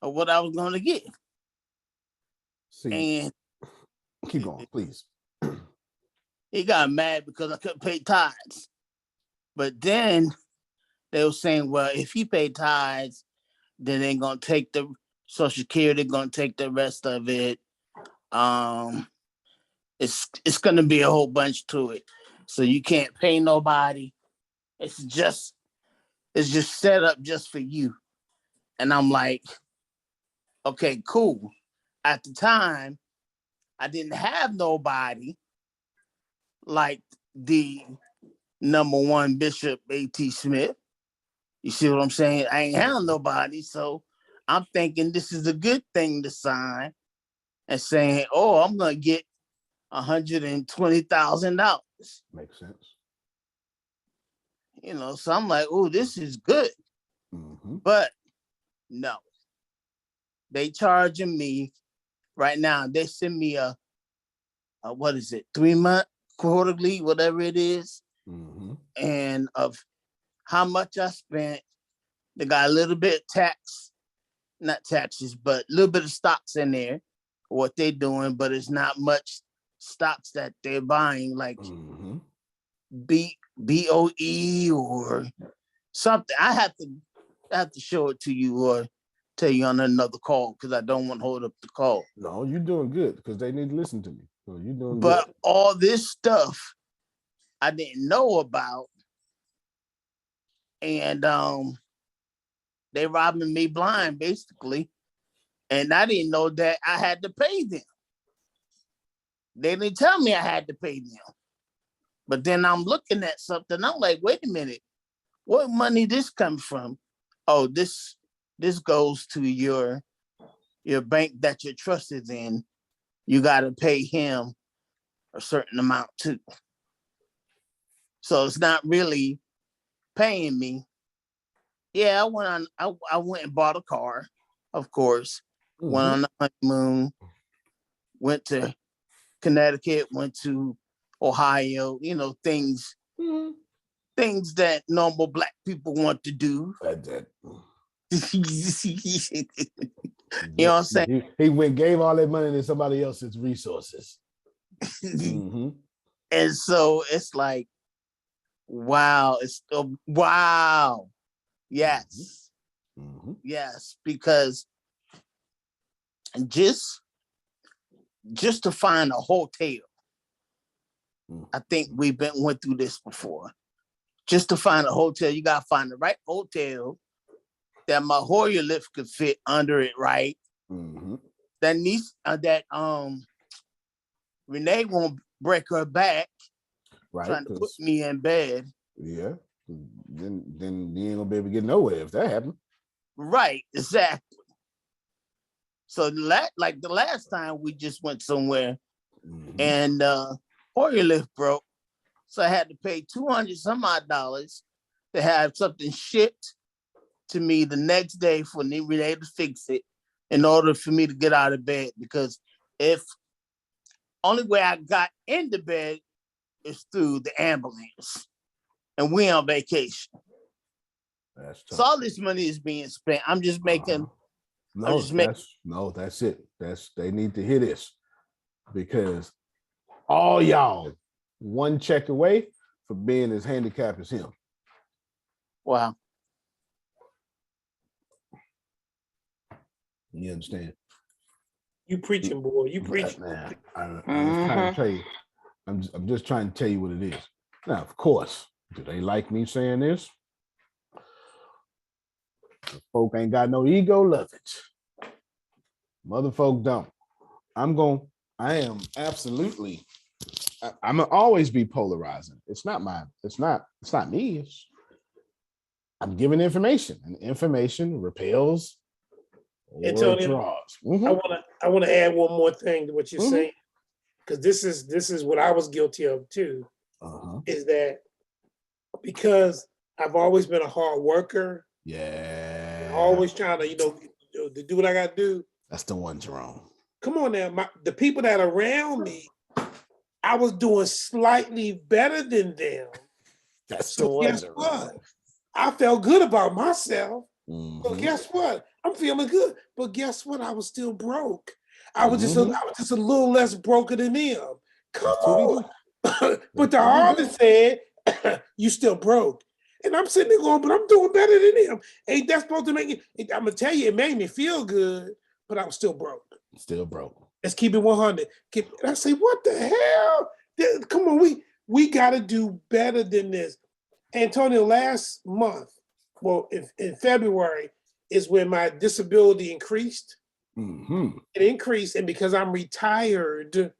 what I was gonna get. See, And keep going, please. he got mad because I couldn't pay tithes. But then they were saying, well, if he paid tithes, then they're gonna take the Social Security, gonna take the rest of it. It's gonna be a whole bunch to it. So you can't pay nobody. It's just set up just for you. And I'm like, okay, cool. At the time, I didn't have nobody like the number one Bishop A.T. Smith. You see what I'm saying? I ain't have nobody. So I'm thinking this is a good thing to sign and saying, oh, I'm going to get $120,000. Makes sense. You know, so I'm like, oh, this is good. Mm-hmm. But no, they charging me right now. They send me a what is it, 3-month quarterly, whatever it is. Mm-hmm. And of how much I spent, they got a little bit of tax, not taxes, but a little bit of stocks in there, what they're doing, but it's not much stocks that they're buying, like Mm-hmm. BOE or something. I have to show it to you or tell you on another call because I don't want to hold up the call. No, you're doing good because they need to listen to me. So you're doing But good. all this stuff I didn't know about, and they robbing me blind basically, and I didn't know that I had to pay them. They didn't tell me I had to pay them. But then I'm looking at something. I'm like, wait a minute, what money this comes from? Oh, this goes to your bank that your trust is in. You got to pay him a certain amount too. So it's not really paying me. Yeah, I went and bought a car, of course. Mm-hmm. Went on the honeymoon, went to Connecticut, went to Ohio, you know, things that normal Black people want to do. That. You know what I'm saying? He went gave all that money to somebody else's resources. Mm-hmm. And so it's like, wow, wow. Yes. Mm-hmm. Yes, because just to find a hotel, I think we went through this before. Just to find a hotel, you gotta find the right hotel that my Hoyer lift could fit under it, right? Mm-hmm. That Renee won't break her back Right. trying to put me in bed. Yeah. Then you ain't gonna be able to get nowhere if that happened. Right, exactly. So like the last time we just went somewhere and Hoyer lift broke. So I had to pay $200 some odd to have something shipped to me the next day for Renee to fix it in order for me to get out of bed. Because if only way I got into bed is through the ambulance, and we on vacation. That's tough. So all this money is being spent. I'm just making. That's it. They need to hear this because all y'all one check away for being as handicapped as him. Wow. You understand? You preaching, boy. You preaching. I'm just trying to tell you. I'm just trying to tell you what it is. Now, of course, do they like me saying this? The folk ain't got no ego, love it. Mother folk don't. I am absolutely. I'm gonna always be polarizing. It's not me. I'm giving information, and information repels or Antonio, draws. I want to add one more thing to what you're saying, because this is what I was guilty of too. Is that because I've always been a hard worker. Yeah. Always trying to, to do what I got to do. That's the one, Jerome. Come on now, the people that are around me, I was doing slightly better than them. That's so guess what? I felt good about myself. So guess what? I'm feeling good. But guess what? I was still broke. I was just a little less broken than them. Come on. But the harvest said, you still broke. And I'm sitting there going, but I'm doing better than them. Ain't that supposed to make it? I'm gonna tell you, it made me feel good, but I was still broke. Still broke. Let's keep it 100. And I say, what the hell? Come on, we gotta do better than this. Antonio, last month, well, in February, is when my disability increased. It increased, and because I'm retired,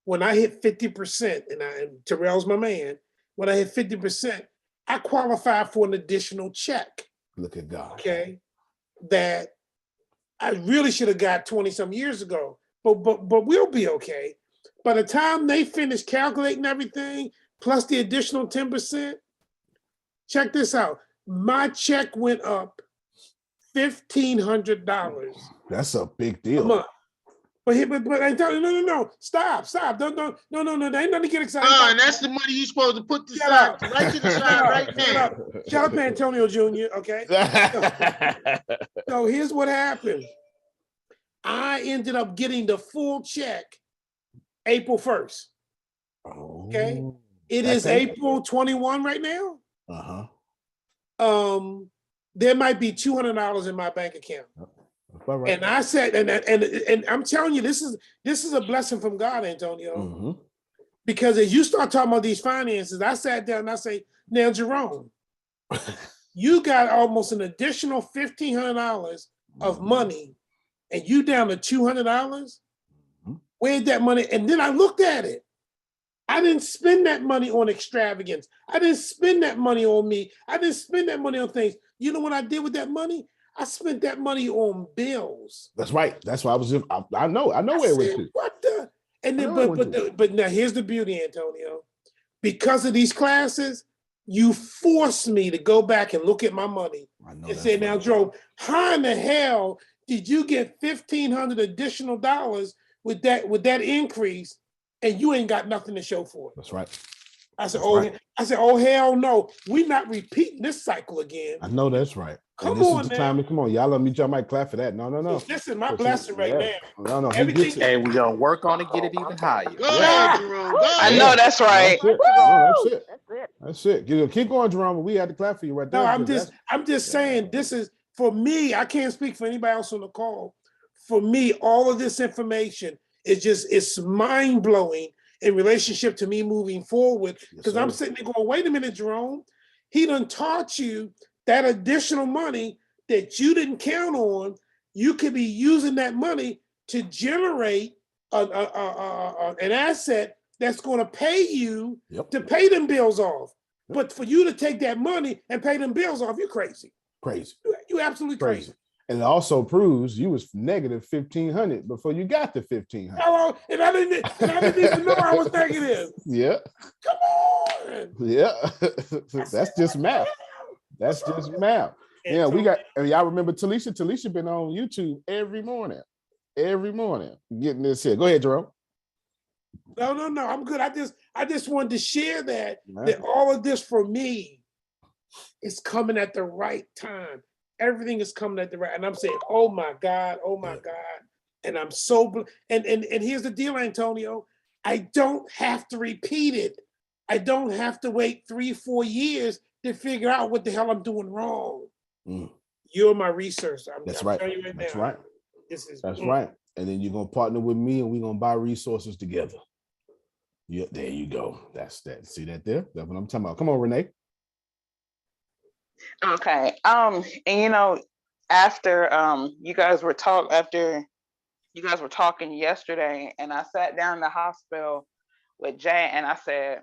when I hit 50%, and Terrell's my man, when I hit 50%, I qualify for an additional check. Look at God. Okay. That I really should have got 20 some years ago, but we'll be okay. By the time they finish calculating everything, plus the additional 10%, check this out. My check went up $1,500. That's a big deal. A month. But I tell you, no, stop. Don't, no, there ain't nothing to get excited about. And that's the money you're supposed to put to side, right to the side right now. Shut up, Antonio Jr., okay? So here's what happened. I ended up getting the full check April 1st. Okay? It is April 21 right now. There might be $200 in my bank account. Right. And I said, and I'm telling you, this is a blessing from God, Antonio. Because as you start talking about these finances, I sat down and I say, now, Jerome, you got almost an additional $1,500 of money, and you down to $200. Where'd that money? And then I looked at it. I didn't spend that money on extravagance. I didn't spend that money on me. I didn't spend that money on things. You know what I did with that money? I spent that money on bills. That's right. That's why I know where it went to. What the? And then, but now here's the beauty, Antonio. Because of these classes, you forced me to go back and look at my money and say, now, Joe, how in the hell did you get $1,500 additional dollars with that increase, and you ain't got nothing to show for it? That's right. I said, oh hell no, we're not repeating this cycle again. I know that's right. Come this on, is the man. time. Come on, y'all. Y'all might clap for that. No. This is my blessing right now. No. Everything. And we're gonna work on it, get it even higher. Go ahead, Jerome. Go ahead. I know that's right. That's it. Keep going, Jerome. We had to clap for you right there. No, I'm just saying, this is for me. I can't speak for anybody else on the call. For me, all of this information it's mind blowing in relationship to me moving forward. Because I'm sitting there going, wait a minute, Jerome. He done taught you that additional money that you didn't count on. You could be using that money to generate an asset that's going to pay you to pay them bills off. But for you to take that money and pay them bills off, you're crazy. You absolutely crazy. And it also proves you was negative 1,500 before you got the 1,500. Hello, and I didn't even know I was negative. Yeah. Come on. Yeah. That's just math. That's just math. Yeah, we got. And y'all remember Talisha? Talisha been on YouTube every morning, getting this here. Go ahead, Jerome. No, I'm good. I just wanted to share that all of this for me is coming at the right time. Everything is coming at the right, and I'm saying, oh my God, and I'm so and here's the deal, Antonio. I don't have to repeat it. I don't have to wait 3-4 years to figure out what the hell I'm doing wrong. You're my researcher. That's right. That's right. That's right. And then you're gonna partner with me, and we're gonna buy resources together. Yeah, there you go. That's that. See that there? That's what I'm talking about. Come on, Renee. Okay. And after you guys were talking yesterday, and I sat down in the hospital with Jay, and I said,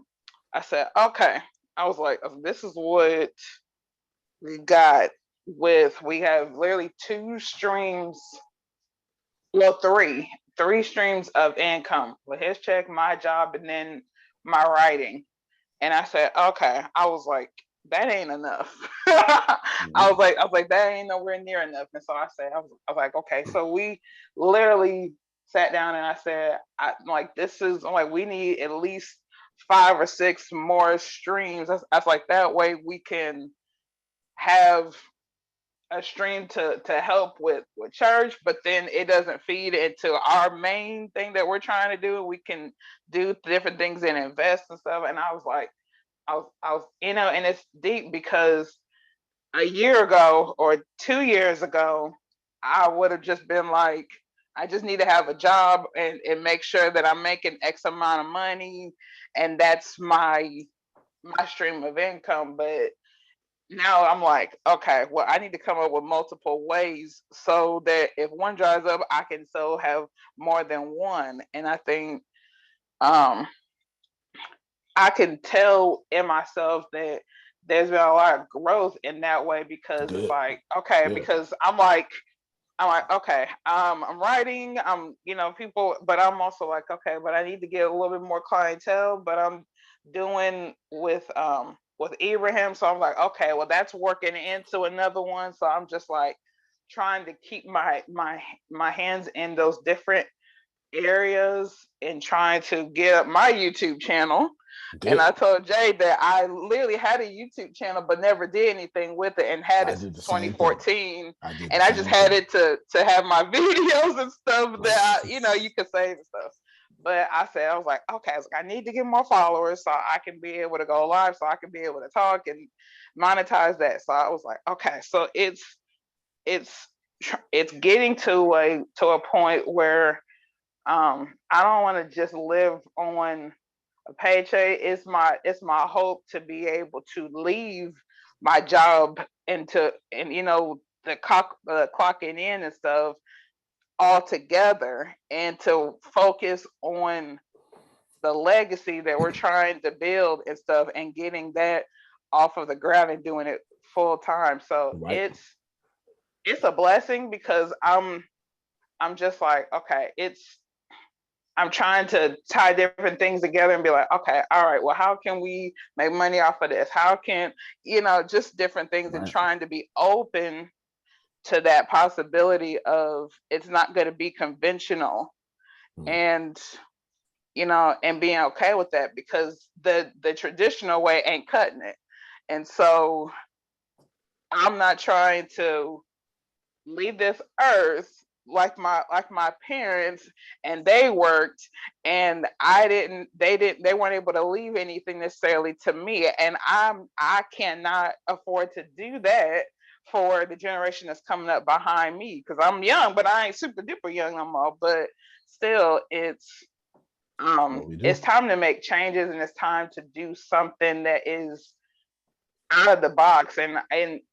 okay. I was like, this is what we got we have literally 2 streams, well, three streams of income with his check, my job, and then my writing. And I said, okay. I was like, that ain't enough. I was like, that ain't nowhere near enough. And so I was like, okay. So we literally sat down and I said, we need at least 5 or 6 more streams. I was like, that way we can have a stream to help with church, but then it doesn't feed into our main thing that we're trying to do. We can do different things and invest and stuff. And I was like, I was, and it's deep because a year ago or 2 years ago, I would have just been like, I just need to have a job and make sure that I'm making X amount of money, and that's my stream of income. But now I'm like, okay, well, I need to come up with multiple ways so that if one dries up, I can still have more than one. And I think I can tell in myself that there's been a lot of growth in that way, because it's Good. like, okay, Good. because I'm like, okay, I'm writing, people, but I'm also like, okay, but I need to get a little bit more clientele, but I'm doing with Abraham. So I'm like, okay, well, that's working into another one. So I'm just like trying to keep my hands in those different areas and trying to get up my YouTube channel. Good. And I told Jay that I literally had a YouTube channel but never did anything with it, and had it since 2014. And I just had it to have my videos and stuff that you could save and stuff. But I was like, okay, I need to get more followers so I can be able to go live, so I can be able to talk and monetize that. So I was like, okay, so it's getting to a point where I don't want to just live on a paycheck. It's my hope to be able to leave my job and the clocking in and stuff all together, and to focus on the legacy that we're trying to build and stuff, and getting that off of the ground and doing it full time. So Right. it's a blessing, because I'm just like, okay, I'm trying to tie different things together and be like, okay, all right, well, how can we make money off of this? How can, just different things, and trying to be open to that possibility of it's not going to be conventional, and, and being okay with that, because the traditional way ain't cutting it. And so I'm not trying to leave this earth like my parents, and they worked, and they weren't able to leave anything necessarily to me, and I cannot afford to do that for the generation that's coming up behind me, because I'm young, but I ain't super duper young no more. But still, it's time to make changes, and it's time to do something that is out of the box, and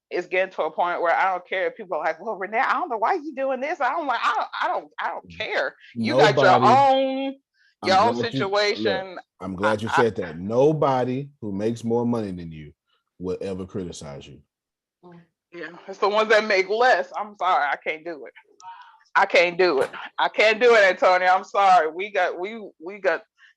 it's getting to a point where I don't care if people are like, well, Renee, I don't know why you doing this. I'm like, I don't care. You got your own situation. I'm glad you said that. Nobody who makes more money than you will ever criticize you. Yeah, it's the ones that make less. I'm sorry, I can't do it. I can't do it, Antonio. I'm sorry. We got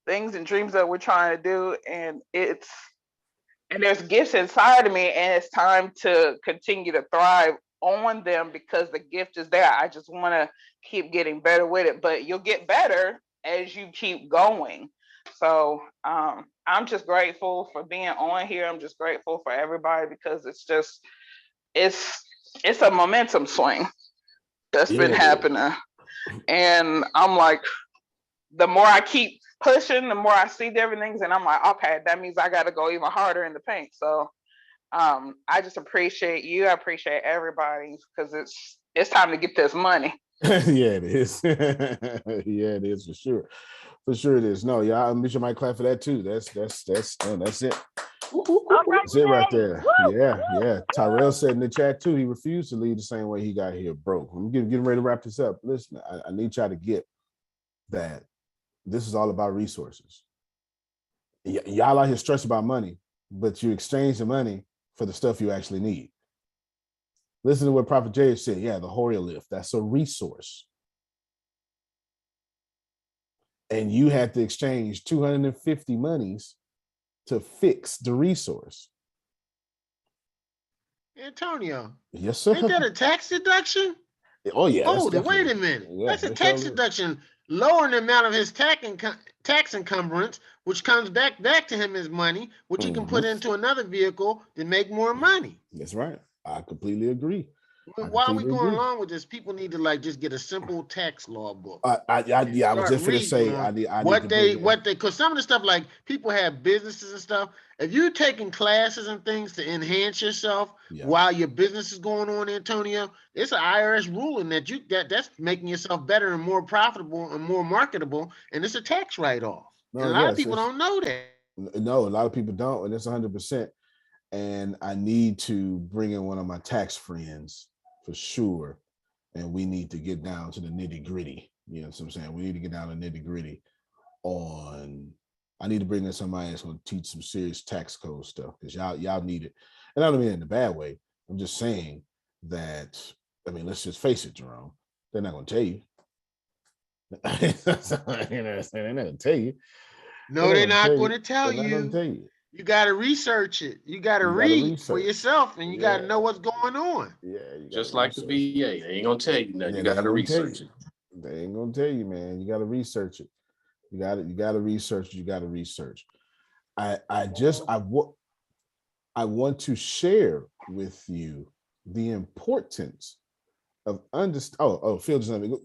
things and dreams that we're trying to do, and there's gifts inside of me, and it's time to continue to thrive on them, because the gift is there. I just want to keep getting better with it, but you'll get better as you keep going. So I'm just grateful for being on here. I'm just grateful for everybody, because it's a momentum swing that's been happening. And I'm like, the more I keep pushing, the more I see different things, and I'm like, okay, that means I got to go even harder in the paint. So I just appreciate you. I appreciate everybody, because it's time to get this money. Yeah, it is. Yeah, it is for sure. For sure it is. No, y'all, I'm sure might clap for that too. That's it. That's it right there. Yeah. Tyrell said in the chat too, he refused to leave the same way he got here broke. I'm getting ready to wrap this up. Listen, I need y'all to get that this is all about resources. Y'all out here stressed about money, but you exchange the money for the stuff you actually need. Listen to what Prophet Jay said. Yeah, the Horia lift, that's a resource. And you had to exchange 250 monies to fix the resource. Antonio. Yes, sir. Ain't that a tax deduction? Oh, yeah. Hold it, wait a minute. Yeah, that's a tax deduction, lowering the amount of his tax encumbrance, which comes back to him as money, which he can put into another vehicle to make more money. That's right. I completely agree. While we going along with this, people need to like just get a simple tax law book. I was just gonna say I need because some of the stuff like people have businesses and stuff. If you're taking classes and things to enhance yourself while your business is going on, Antonio, it's an IRS ruling that's making yourself better and more profitable and more marketable, and it's a tax write-off. And a lot of people don't know that. No, a lot of people don't, and it's 100%. And I need to bring in one of my tax friends for sure. And we need to get down to the nitty gritty. You know what I'm saying? We need to get down to nitty gritty I need to bring in somebody that's going to teach some serious tax code stuff because y'all need it. And I don't mean it in a bad way. I'm just saying that, I mean, let's just face it, Jerome. They're not going to tell you. They're not going to tell you. No, they're not going to tell you. You got to research it. You got to read for yourself, and you got to know what's going on. Yeah, just like the VA, they ain't gonna tell you nothing. You got to research it. They ain't gonna tell you, man. You got to research it. You got to research. You got to research. I want to share with you the importance of understand. Oh, Phil, just let me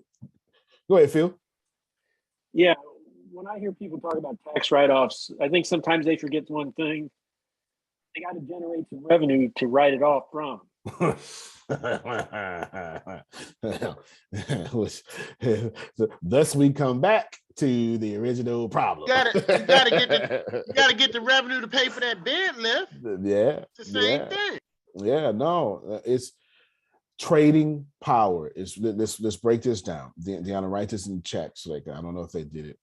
go ahead, Phil. Yeah. When I hear people talk about tax write-offs, I think sometimes they forget one thing. They got to generate some revenue to write it off from. Thus we come back to the original problem. You gotta get the revenue to pay for that bed lift. Yeah. It's the same thing. Yeah, no, it's trading power. Let's break this down. Deanna, write this in the chat. So like, I don't know if they did it.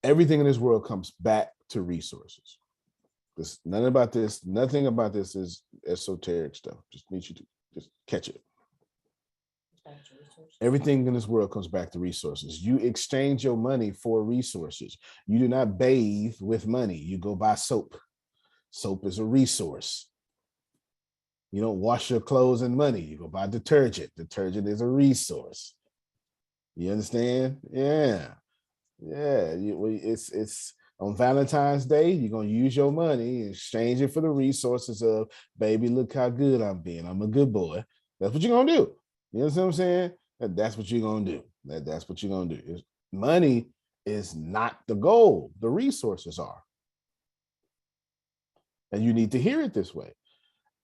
Everything in this world comes back to resources. Nothing about this is esoteric stuff. Just need you to just catch it. Everything in this world comes back to resources. You exchange your money for resources. You do not bathe with money. You go buy soap. Soap is a resource. You don't wash your clothes in money. You go buy detergent. Detergent is a resource. You understand? Yeah. Yeah, it's on Valentine's Day, you're going to use your money and exchange it for the resources of, baby, look how good I'm being. I'm a good boy. That's what you're going to do. You know what I'm saying? That's what you're going to do. That's what you're going to do. Money is not the goal. The resources are. And you need to hear it this way.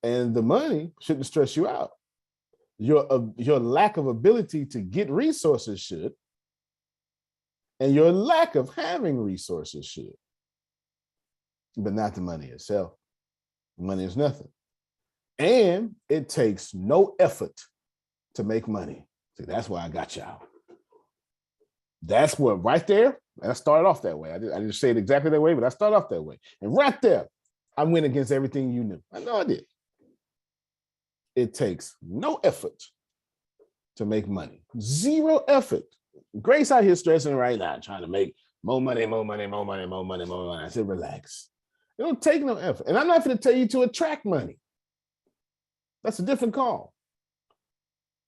And the money shouldn't stress you out. Your lack of ability to get resources should. And your lack of having resources should, but not the money itself. Money is nothing. And it takes no effort to make money. See, that's why I got y'all. That's what right there, and I started off that way. I didn't say it exactly that way, but I started off that way. And right there, I went against everything you knew. I know I did. It takes no effort to make money. Zero effort. Grace out here stressing right now, trying to make more money. I said, relax. It don't take no effort. And I'm not going to tell you to attract money. That's a different call.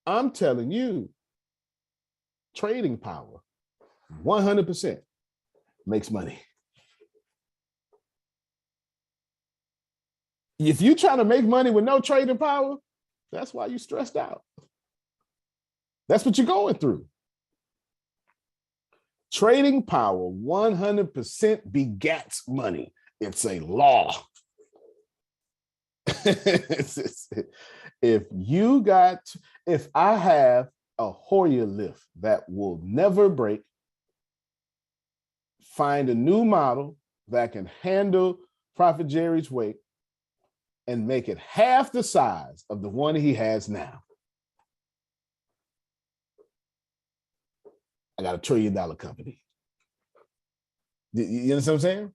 I'm telling you, trading power, 100% makes money. If you're trying to make money with no trading power, that's why you're stressed out. That's what you're going through. Trading power 100% begats money. It's a law. If I have a Hoyer lift that will never break, find a new model that can handle Prophet Jerry's weight and make it half the size of the one he has now, I got $1 trillion company. You understand what I'm saying?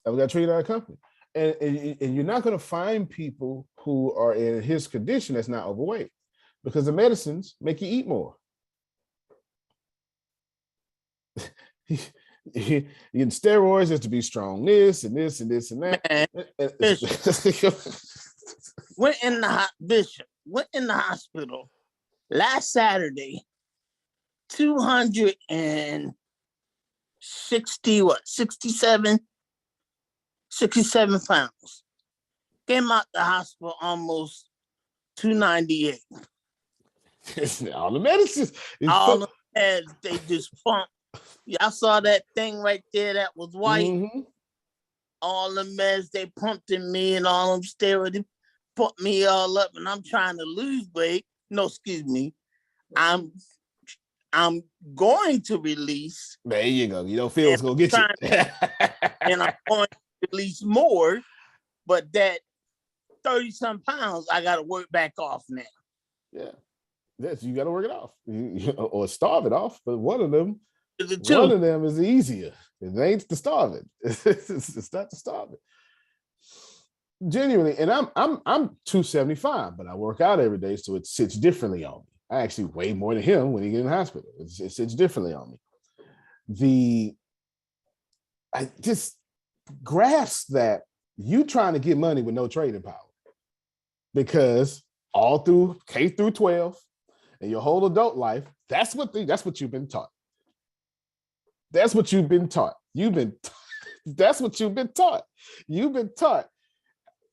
I've got $1 trillion company. And you're not going to find people who are in his condition that's not overweight because the medicines make you eat more. You get steroids just to be strong, this and this and this and that. Went in the hospital last Saturday, 67 pounds. Came out the hospital almost $298. All the medicines. All the meds, they just pump. Y'all saw that thing right there that was white? Mm-hmm. All the meds they pumped in me and all them steroids put me all up, and I'm trying to lose weight. No, excuse me. I'm going to release. There you go. You don't feel it's gonna get you. And I'm going to release more, but that 30-some pounds I got to work back off now. Yeah. Yes, you got to work it off or starve it off. But one of them is easier. It ain't to starve it. It's not to starve it. Genuinely, and I'm 275, but I work out every day, so it sits differently on me. I actually weigh more than him when he get in the hospital. It sits differently on me. I just grasp that you trying to get money with no trading power, because all through K through 12 and your whole adult life, that's what you've been taught. That's what you've been taught. That's what you've been taught. You've been taught.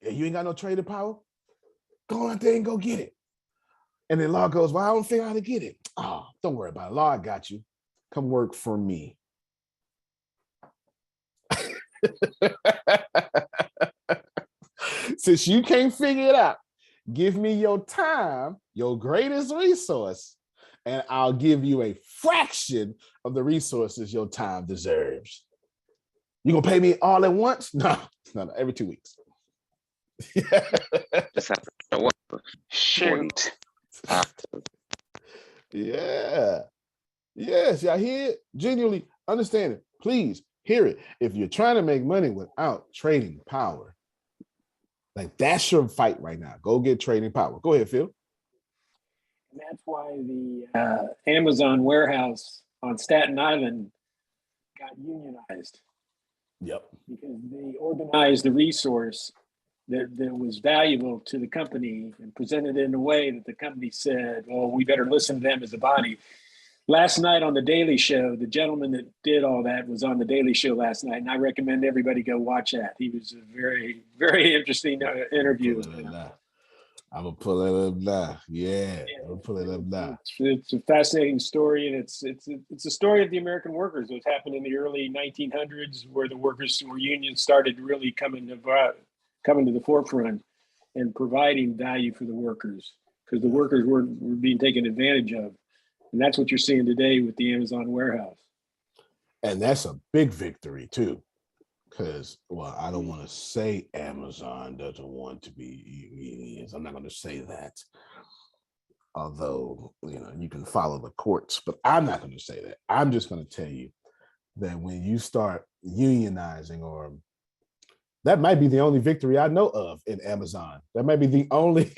You ain't got no trading power. Go out there and go get it. And then Law goes, well, I don't figure out how to get it. Oh, don't worry about it. Law, I got you. Come work for me. Since you can't figure it out, give me your time, your greatest resource, and I'll give you a fraction of the resources your time deserves. You gonna pay me all at once? No, every 2 weeks. Just have to show up. Shoot. Yeah. Yes, y'all hear it? Genuinely understand it. Please hear it. If you're trying to make money without trading power, like that's your fight right now. Go get trading power. Go ahead, Phil. And that's why the Amazon warehouse on Staten Island got unionized. Yep. Because they organized the resource that was valuable to the company and presented it in a way that the company said, well, we better listen to them as a body. Last night on The Daily Show, the gentleman that did all that was on The Daily Show last night, and I recommend everybody go watch that. He was a very, very interesting interview. I'm gonna pull it up now. Yeah, I'm gonna pull it up now. It's a fascinating story, and it's a story of the American workers. It happened in the early 1900s, where the workers or unions started really coming to the forefront and providing value for the workers, because the workers were being taken advantage of. And that's what you're seeing today with the Amazon warehouse. And that's a big victory too, because, well, I don't want to say Amazon doesn't want to be, I'm not going to say that. Although, you can follow the courts, but I'm not going to say that. I'm just going to tell you that when you start unionizing, or that might be the only victory I know of in Amazon. That might be the only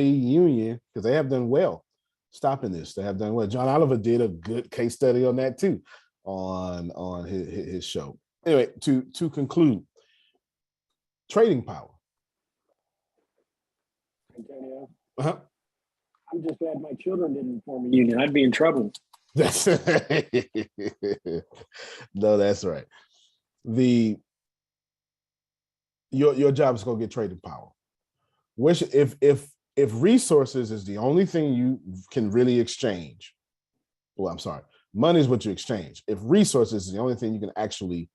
union, because they have done well stopping this. They have done well. John Oliver did a good case study on that too, on his show. Anyway, to conclude, trading power. Antonio, I'm just glad my children didn't form a union. I'd be in trouble. No, that's right. Your job is going to get trading power. Which, if resources is the only thing you can really exchange, well, I'm sorry, money is what you exchange. If resources is the only thing you can actually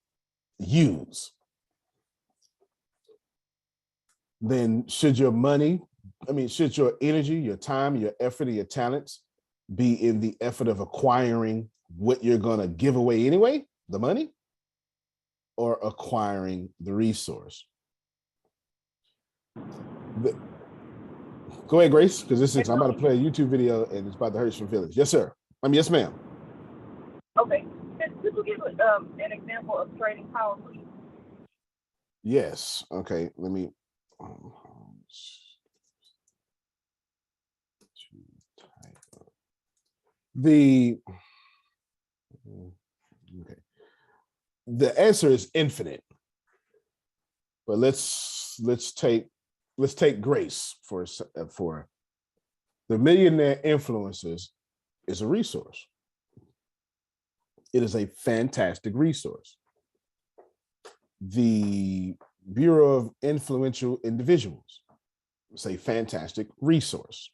use, then should your energy, your time, your effort, and your talents be in the effort of acquiring what you're going to give away anyway, the money, or acquiring the resource? Go ahead, Grace, because I'm about to play a YouTube video and it's about to hurt some feelings. Yes, sir. Yes, ma'am. Okay. Could you give an example of trading power, please? Yes. Okay. Let me. The answer is infinite, but let's take Grace for the millionaire influencers is a resource. It is a fantastic resource. The Bureau of Influential Individuals say fantastic resource.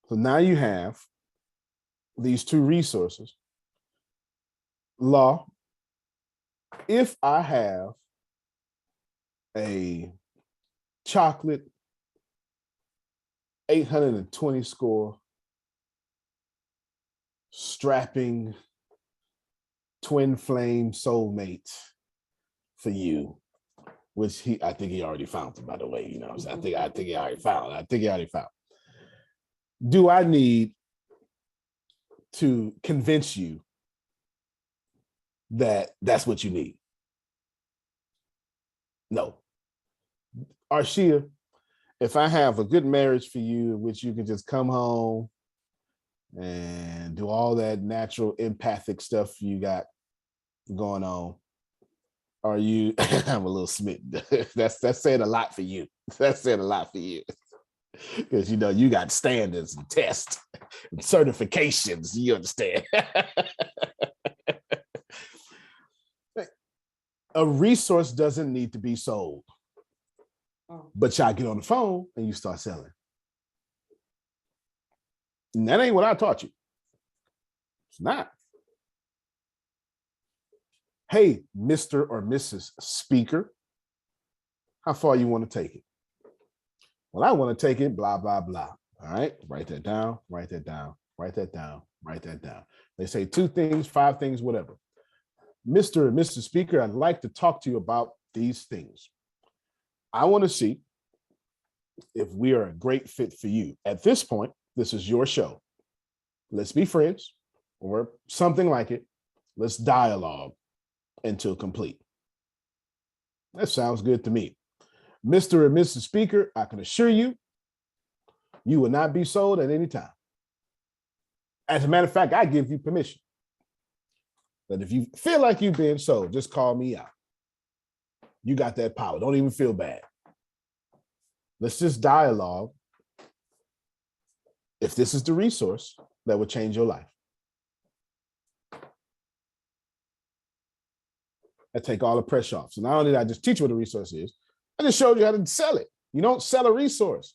So now you have these two resources. Law, if I have a chocolate 820 score strapping twin flame soulmate for you, which I think he already found it, by the way. You know, I think he already found. Do I need to convince you that that's what you need? No. Arshia, if I have a good marriage for you, in which you can just come home and do all that natural empathic stuff you got going on, are you? I'm a little smitten. That's saying a lot for you. That's saying a lot for you, because you know you got standards and tests and certifications. You understand? A resource doesn't need to be sold, but y'all get on the phone and you start selling. And that ain't what I taught you. It's not. Hey, Mr. or Mrs. Speaker, how far you want to take it? Well, I want to take it, blah, blah, blah. All right, write that down, write that down, write that down, write that down. They say 2 things, 5 things, whatever. Mr. or Mrs. Speaker, I'd like to talk to you about these things. I want to see if we are a great fit for you. At this point, this is your show. Let's be friends or something like it. Let's dialogue until complete. That sounds good to me. Mr. or Mrs. Speaker, I can assure you, you will not be sold at any time. As a matter of fact, I give you permission. But if you feel like you've been sold, just call me out. You got that power. Don't even feel bad. Let's just dialogue if this is the resource that would change your life. I take all the pressure off. So not only did I just teach you what a resource is, I just showed you how to sell it. You don't sell a resource.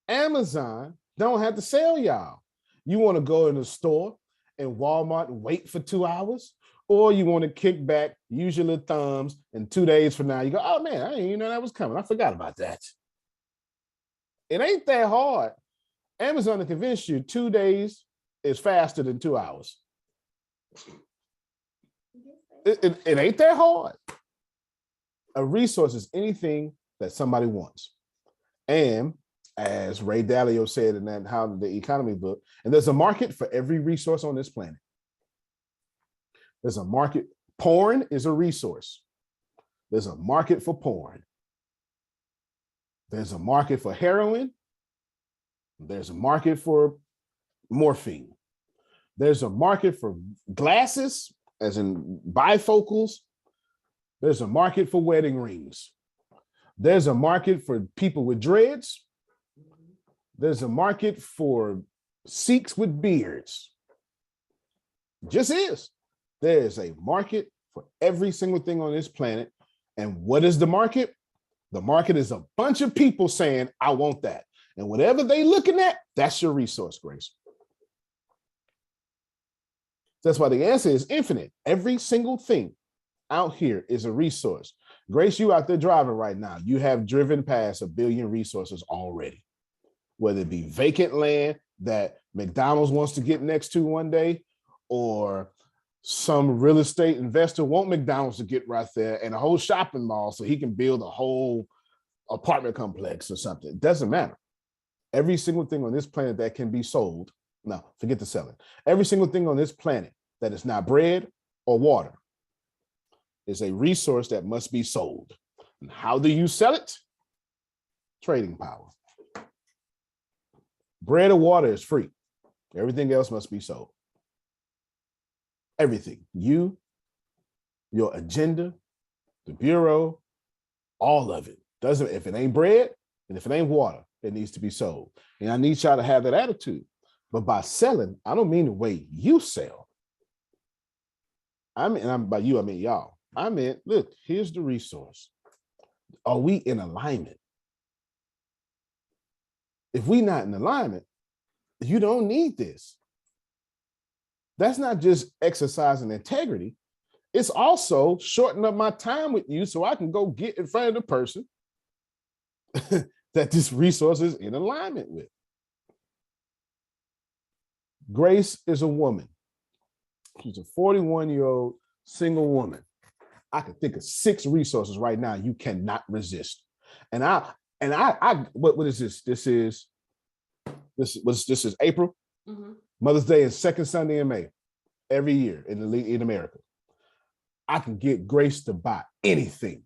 Amazon don't have to sell y'all. You want to go in the store and Walmart and wait for 2 hours, or you want to kick back, use your little thumbs, and 2 days from now, you go, oh man, I didn't even know that was coming. I forgot about that. It ain't that hard. Amazon to convince you 2 days is faster than 2 hours. It ain't that hard. A resource is anything that somebody wants. And as Ray Dalio said in that How the Economy book, and there's a market for every resource on this planet. There's a market. Porn is a resource. There's a market for porn. There's a market for heroin. There's a market for morphine. There's a market for glasses, as in bifocals. There's a market for wedding rings. There's a market for people with dreads. There's a market for Sikhs with beards. Just is. There's a market for every single thing on this planet. And what is the market? The market is a bunch of people saying, I want that. And whatever they looking at, that's your resource, Grace. That's why the answer is infinite. Every single thing out here is a resource. Grace, you out there driving right now. You have driven past 1 billion resources already. Whether it be vacant land that McDonald's wants to get next to one day, or some real estate investor want McDonald's to get right there and a whole shopping mall so he can build a whole apartment complex or something. It doesn't matter. Every single thing on this planet that can be sold, no, forget the selling. Every single thing on this planet that is not bread or water is a resource that must be sold. And how do you sell it? Trading power. Bread or water is free. Everything else must be sold. Everything. You, your agenda, the bureau, all of it. Doesn't, if it ain't bread and if it ain't water, it needs to be sold. And I need y'all to have that attitude. But by selling, I don't mean the way you sell. I mean, and by you, I mean y'all. I meant, look, here's the resource. Are we in alignment? if we not in alignment, you don't need this. That's not just exercising integrity. It's also shortening up my time with you so I can go get in front of the person that this resource is in alignment with. Grace is a woman. She's a 41-year-old single woman. I can think of 6 resources right now you cannot resist. And what is this? This is April. Mm-hmm. Mother's Day is second Sunday in May every year in America. I can get Grace to buy anything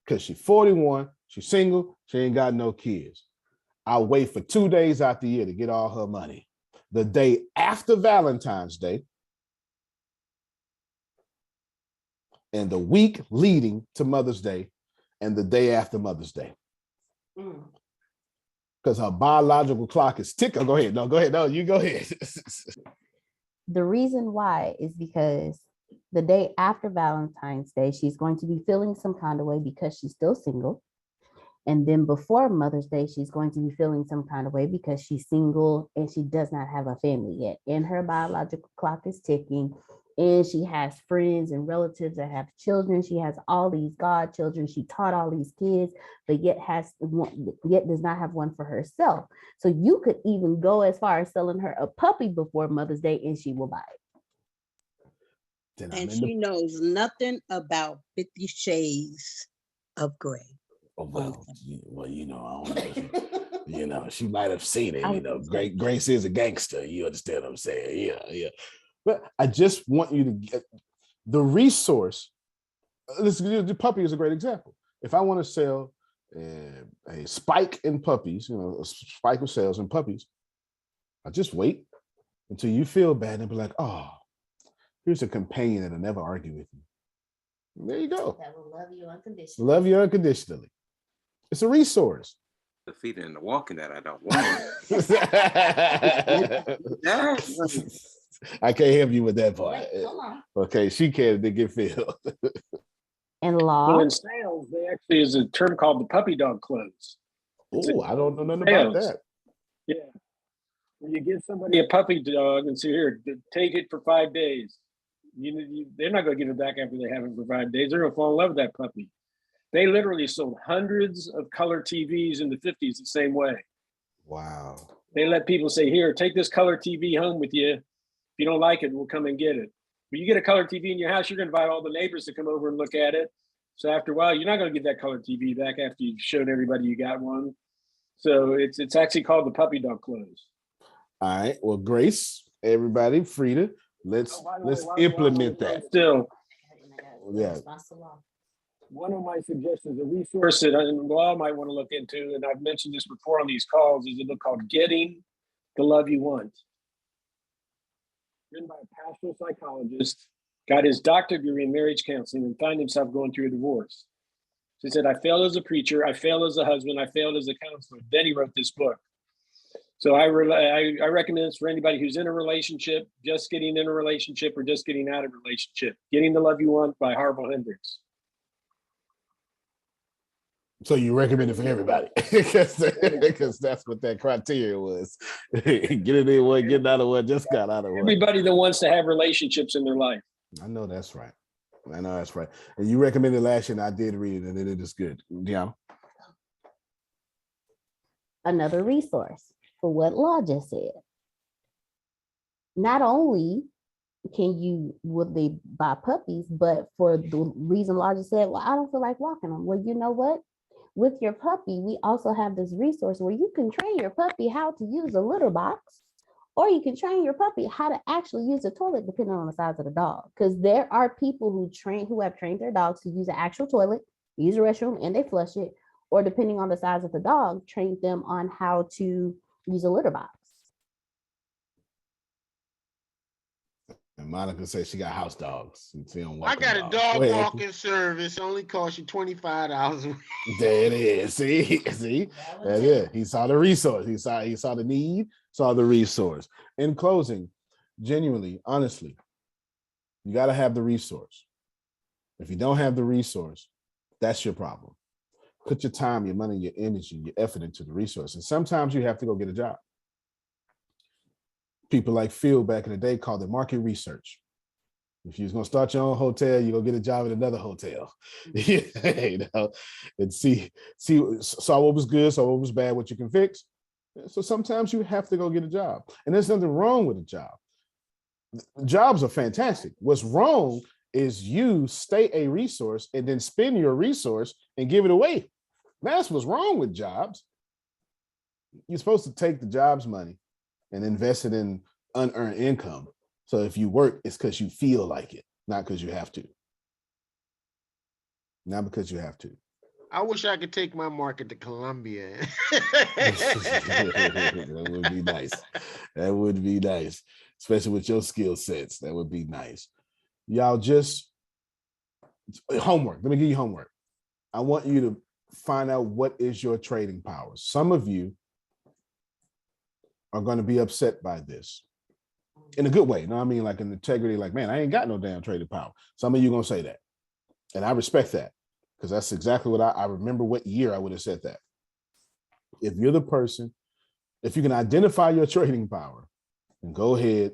because she's 41, she's single, she ain't got no kids. I'll wait for 2 days out the year to get all her money. The day after Valentine's Day and the week leading to Mother's Day and the day after Mother's Day. Because her biological clock is ticking. Go ahead. No, you go ahead. The reason why is because the day after Valentine's Day, she's going to be feeling some kind of way because she's still single. And then before Mother's Day, she's going to be feeling some kind of way because she's single and she does not have a family yet. And her biological clock is ticking. And she has friends and relatives that have children. She has all these godchildren. She taught all these kids, but yet does not have one for herself. So you could even go as far as selling her a puppy before Mother's Day and she will buy it. And she knows nothing about 50 Shades of Grey. Oh, well, you know, I don't know. You know, she might have seen it. You know, Grace is a gangster. You understand what I'm saying? Yeah. But I just want you to get the resource. The puppy is a great example. If I want to sell a spike in puppies, you know, a spike of sales in puppies, I just wait until you feel bad and be like, oh, here's a companion that'll never argue with you. And there you go. That will love you unconditionally. Love you unconditionally. It's a resource. The feeding and the walking that I don't want. I can't help you with that part. Okay, she can to get filled. And law. Well, in sales, they actually is a term called the puppy dog close. Oh, I don't know nothing about that. Yeah. When you give somebody a puppy dog and say, here, take it for 5 days. They're not going to give it back after they have it for 5 days. They're going to fall in love with that puppy. They literally sold hundreds of color TVs in the 50s the same way. Wow. They let people say, here, take this color TV home with you. If you don't like it, we'll come and get it. When you get a color TV in your house, you're going to invite all the neighbors to come over and look at it. So after a while, you're not going to get that color TV back after you've shown everybody you got one. So it's actually called the puppy dog close. All right. Well, Grace, everybody, Frida, let's implement that. Still, yeah. One of my suggestions, a resource that law might want to look into, and I've mentioned this before on these calls, is a book called Getting the Love You Want. Written by a pastoral psychologist, got his doctorate degree in marriage counseling and found himself going through a divorce. So he said, I failed as a preacher, I failed as a husband, I failed as a counselor. Then he wrote this book. So I recommend this for anybody who's in a relationship, just getting in a relationship, or just getting out of a relationship. Getting the Love You Want by Harville Hendricks. So you recommend it for everybody because that's what that criteria was. Get it in one, get out of one, just got out of one. Everybody that wants to have relationships in their life. I know that's right. And you recommended last year, and I did read it, and it is good. Yeah. Another resource for what Law just said. Not only would they buy puppies, but for the reason Law just said, well, I don't feel like walking them. Well, you know what? With your puppy, we also have this resource where you can train your puppy how to use a litter box, or you can train your puppy how to actually use a toilet, depending on the size of the dog. Because there are people who have trained their dogs to use an actual toilet, use a restroom, and they flush it, or depending on the size of the dog, train them on how to use a litter box. And Monica says she got house dogs. I got a dog walking service. Only cost you $25 a week. There it is. See, that's it. He saw the resource. He saw the need. Saw the resource. In closing, genuinely, honestly, you got to have the resource. If you don't have the resource, that's your problem. put your time, your money, your energy, your effort into the resource. And sometimes you have to go get a job. People like Phil back in the day called it market research. If you're gonna start your own hotel, you go get a job at another hotel, you know, and saw what was good, saw what was bad, what you can fix. So sometimes you have to go get a job, and there's nothing wrong with a job. Jobs are fantastic. What's wrong is you stay a resource and then spend your resource and give it away. That's what's wrong with jobs. You're supposed to take the job's money and invest it in unearned income. So if you work, it's because you feel like it, not because you have to. Not because you have to. I wish I could take my market to Colombia. That would be nice. That would be nice, especially with your skill sets. That would be nice. Y'all just homework. Let me give you homework. I want you to find out what is your trading power. Some of you are going to be upset by this in a good way. You know what I mean? Like in integrity, like, man, I ain't got no damn trading power. Some of you going to say that. And I respect that because that's exactly what I remember what year I would have said that. If you're the person, if you can identify your trading power, then go ahead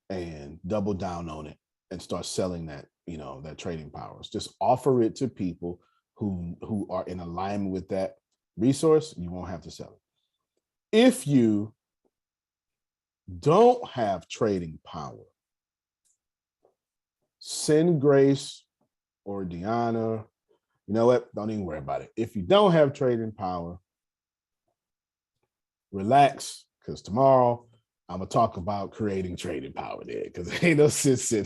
and double down on it and start selling that, you know, that trading powers. Just offer it to people who are in alignment with that resource. You won't have to sell it. If you don't have trading power, send Grace or Deanna. You know what? Don't even worry about it. If you don't have trading power, relax, because tomorrow I'm gonna talk about creating trading power there. Because ain't no sense in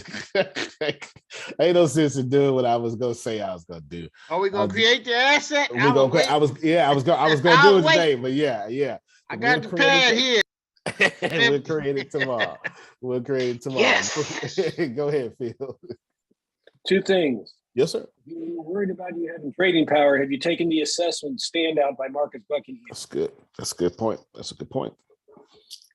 doing what I was gonna say I was gonna do. Are we gonna create the asset? I was gonna do it today, but yeah. I got the pad here. We'll create it tomorrow. Yes. Go ahead, Phil. Two things. Yes, sir. You're worried about you having trading power. Have you taken the assessment Standout by Marcus Buckingham? That's good. That's a good point. That's a good point.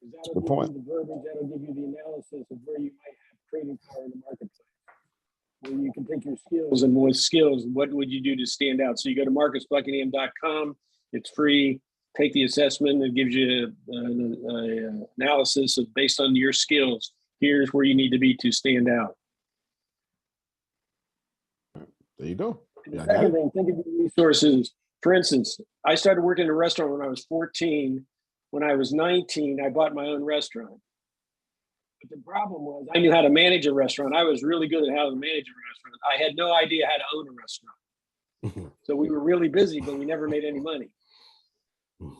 That'll give you the verbiage, that'll give you the analysis of where you might have trading power in the marketplace. Where you can take your skills and with skills, what would you do to stand out? So you go to marcusbuckingham.com. It's free. Take the assessment. It gives you an analysis of based on your skills. Here's where you need to be to stand out. There you go. The second thing, think of your resources. For instance, I started working in a restaurant when I was 14. When I was 19, I bought my own restaurant. But the problem was I knew how to manage a restaurant. I was really good at how to manage a restaurant. I had no idea how to own a restaurant. So we were really busy, but we never made any money.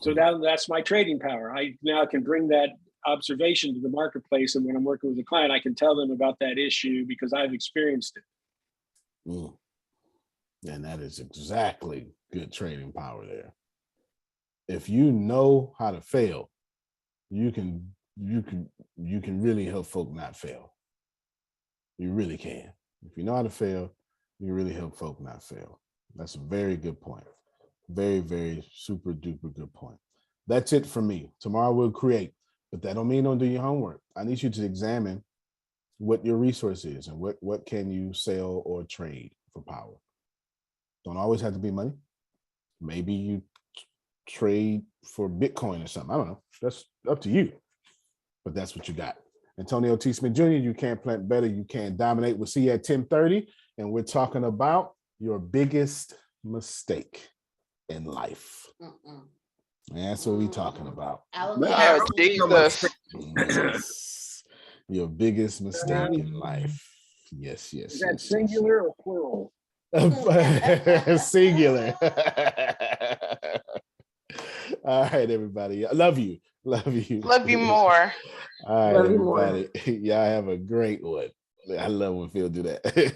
So that's my trading power. I now can bring that observation to the marketplace. And when I'm working with a client, I can tell them about that issue because I've experienced it. And that is exactly good trading power there. If you know how to fail, you can really help folk not fail. You really can. If you know how to fail, you really help folk not fail. That's a very good point. Very, very super duper good point. That's it for me. Tomorrow we'll create, but that don't mean don't do your homework. I need you to examine what your resource is and what can you sell or trade for power. Don't always have to be money. Maybe you trade for Bitcoin or something. I don't know. That's up to you. But that's what you got. Antonio T. Smith Jr., you can't plant better. You can't dominate. We'll see you at 10:30. And we're talking about your biggest mistake in life. That's what we're talking about. Yes. Your biggest mistake in life. Yes. Is that singular or plural? Singular. All right, everybody. I love you. Love you more. All right, everybody. Y'all have a great one. I love when Phil do that.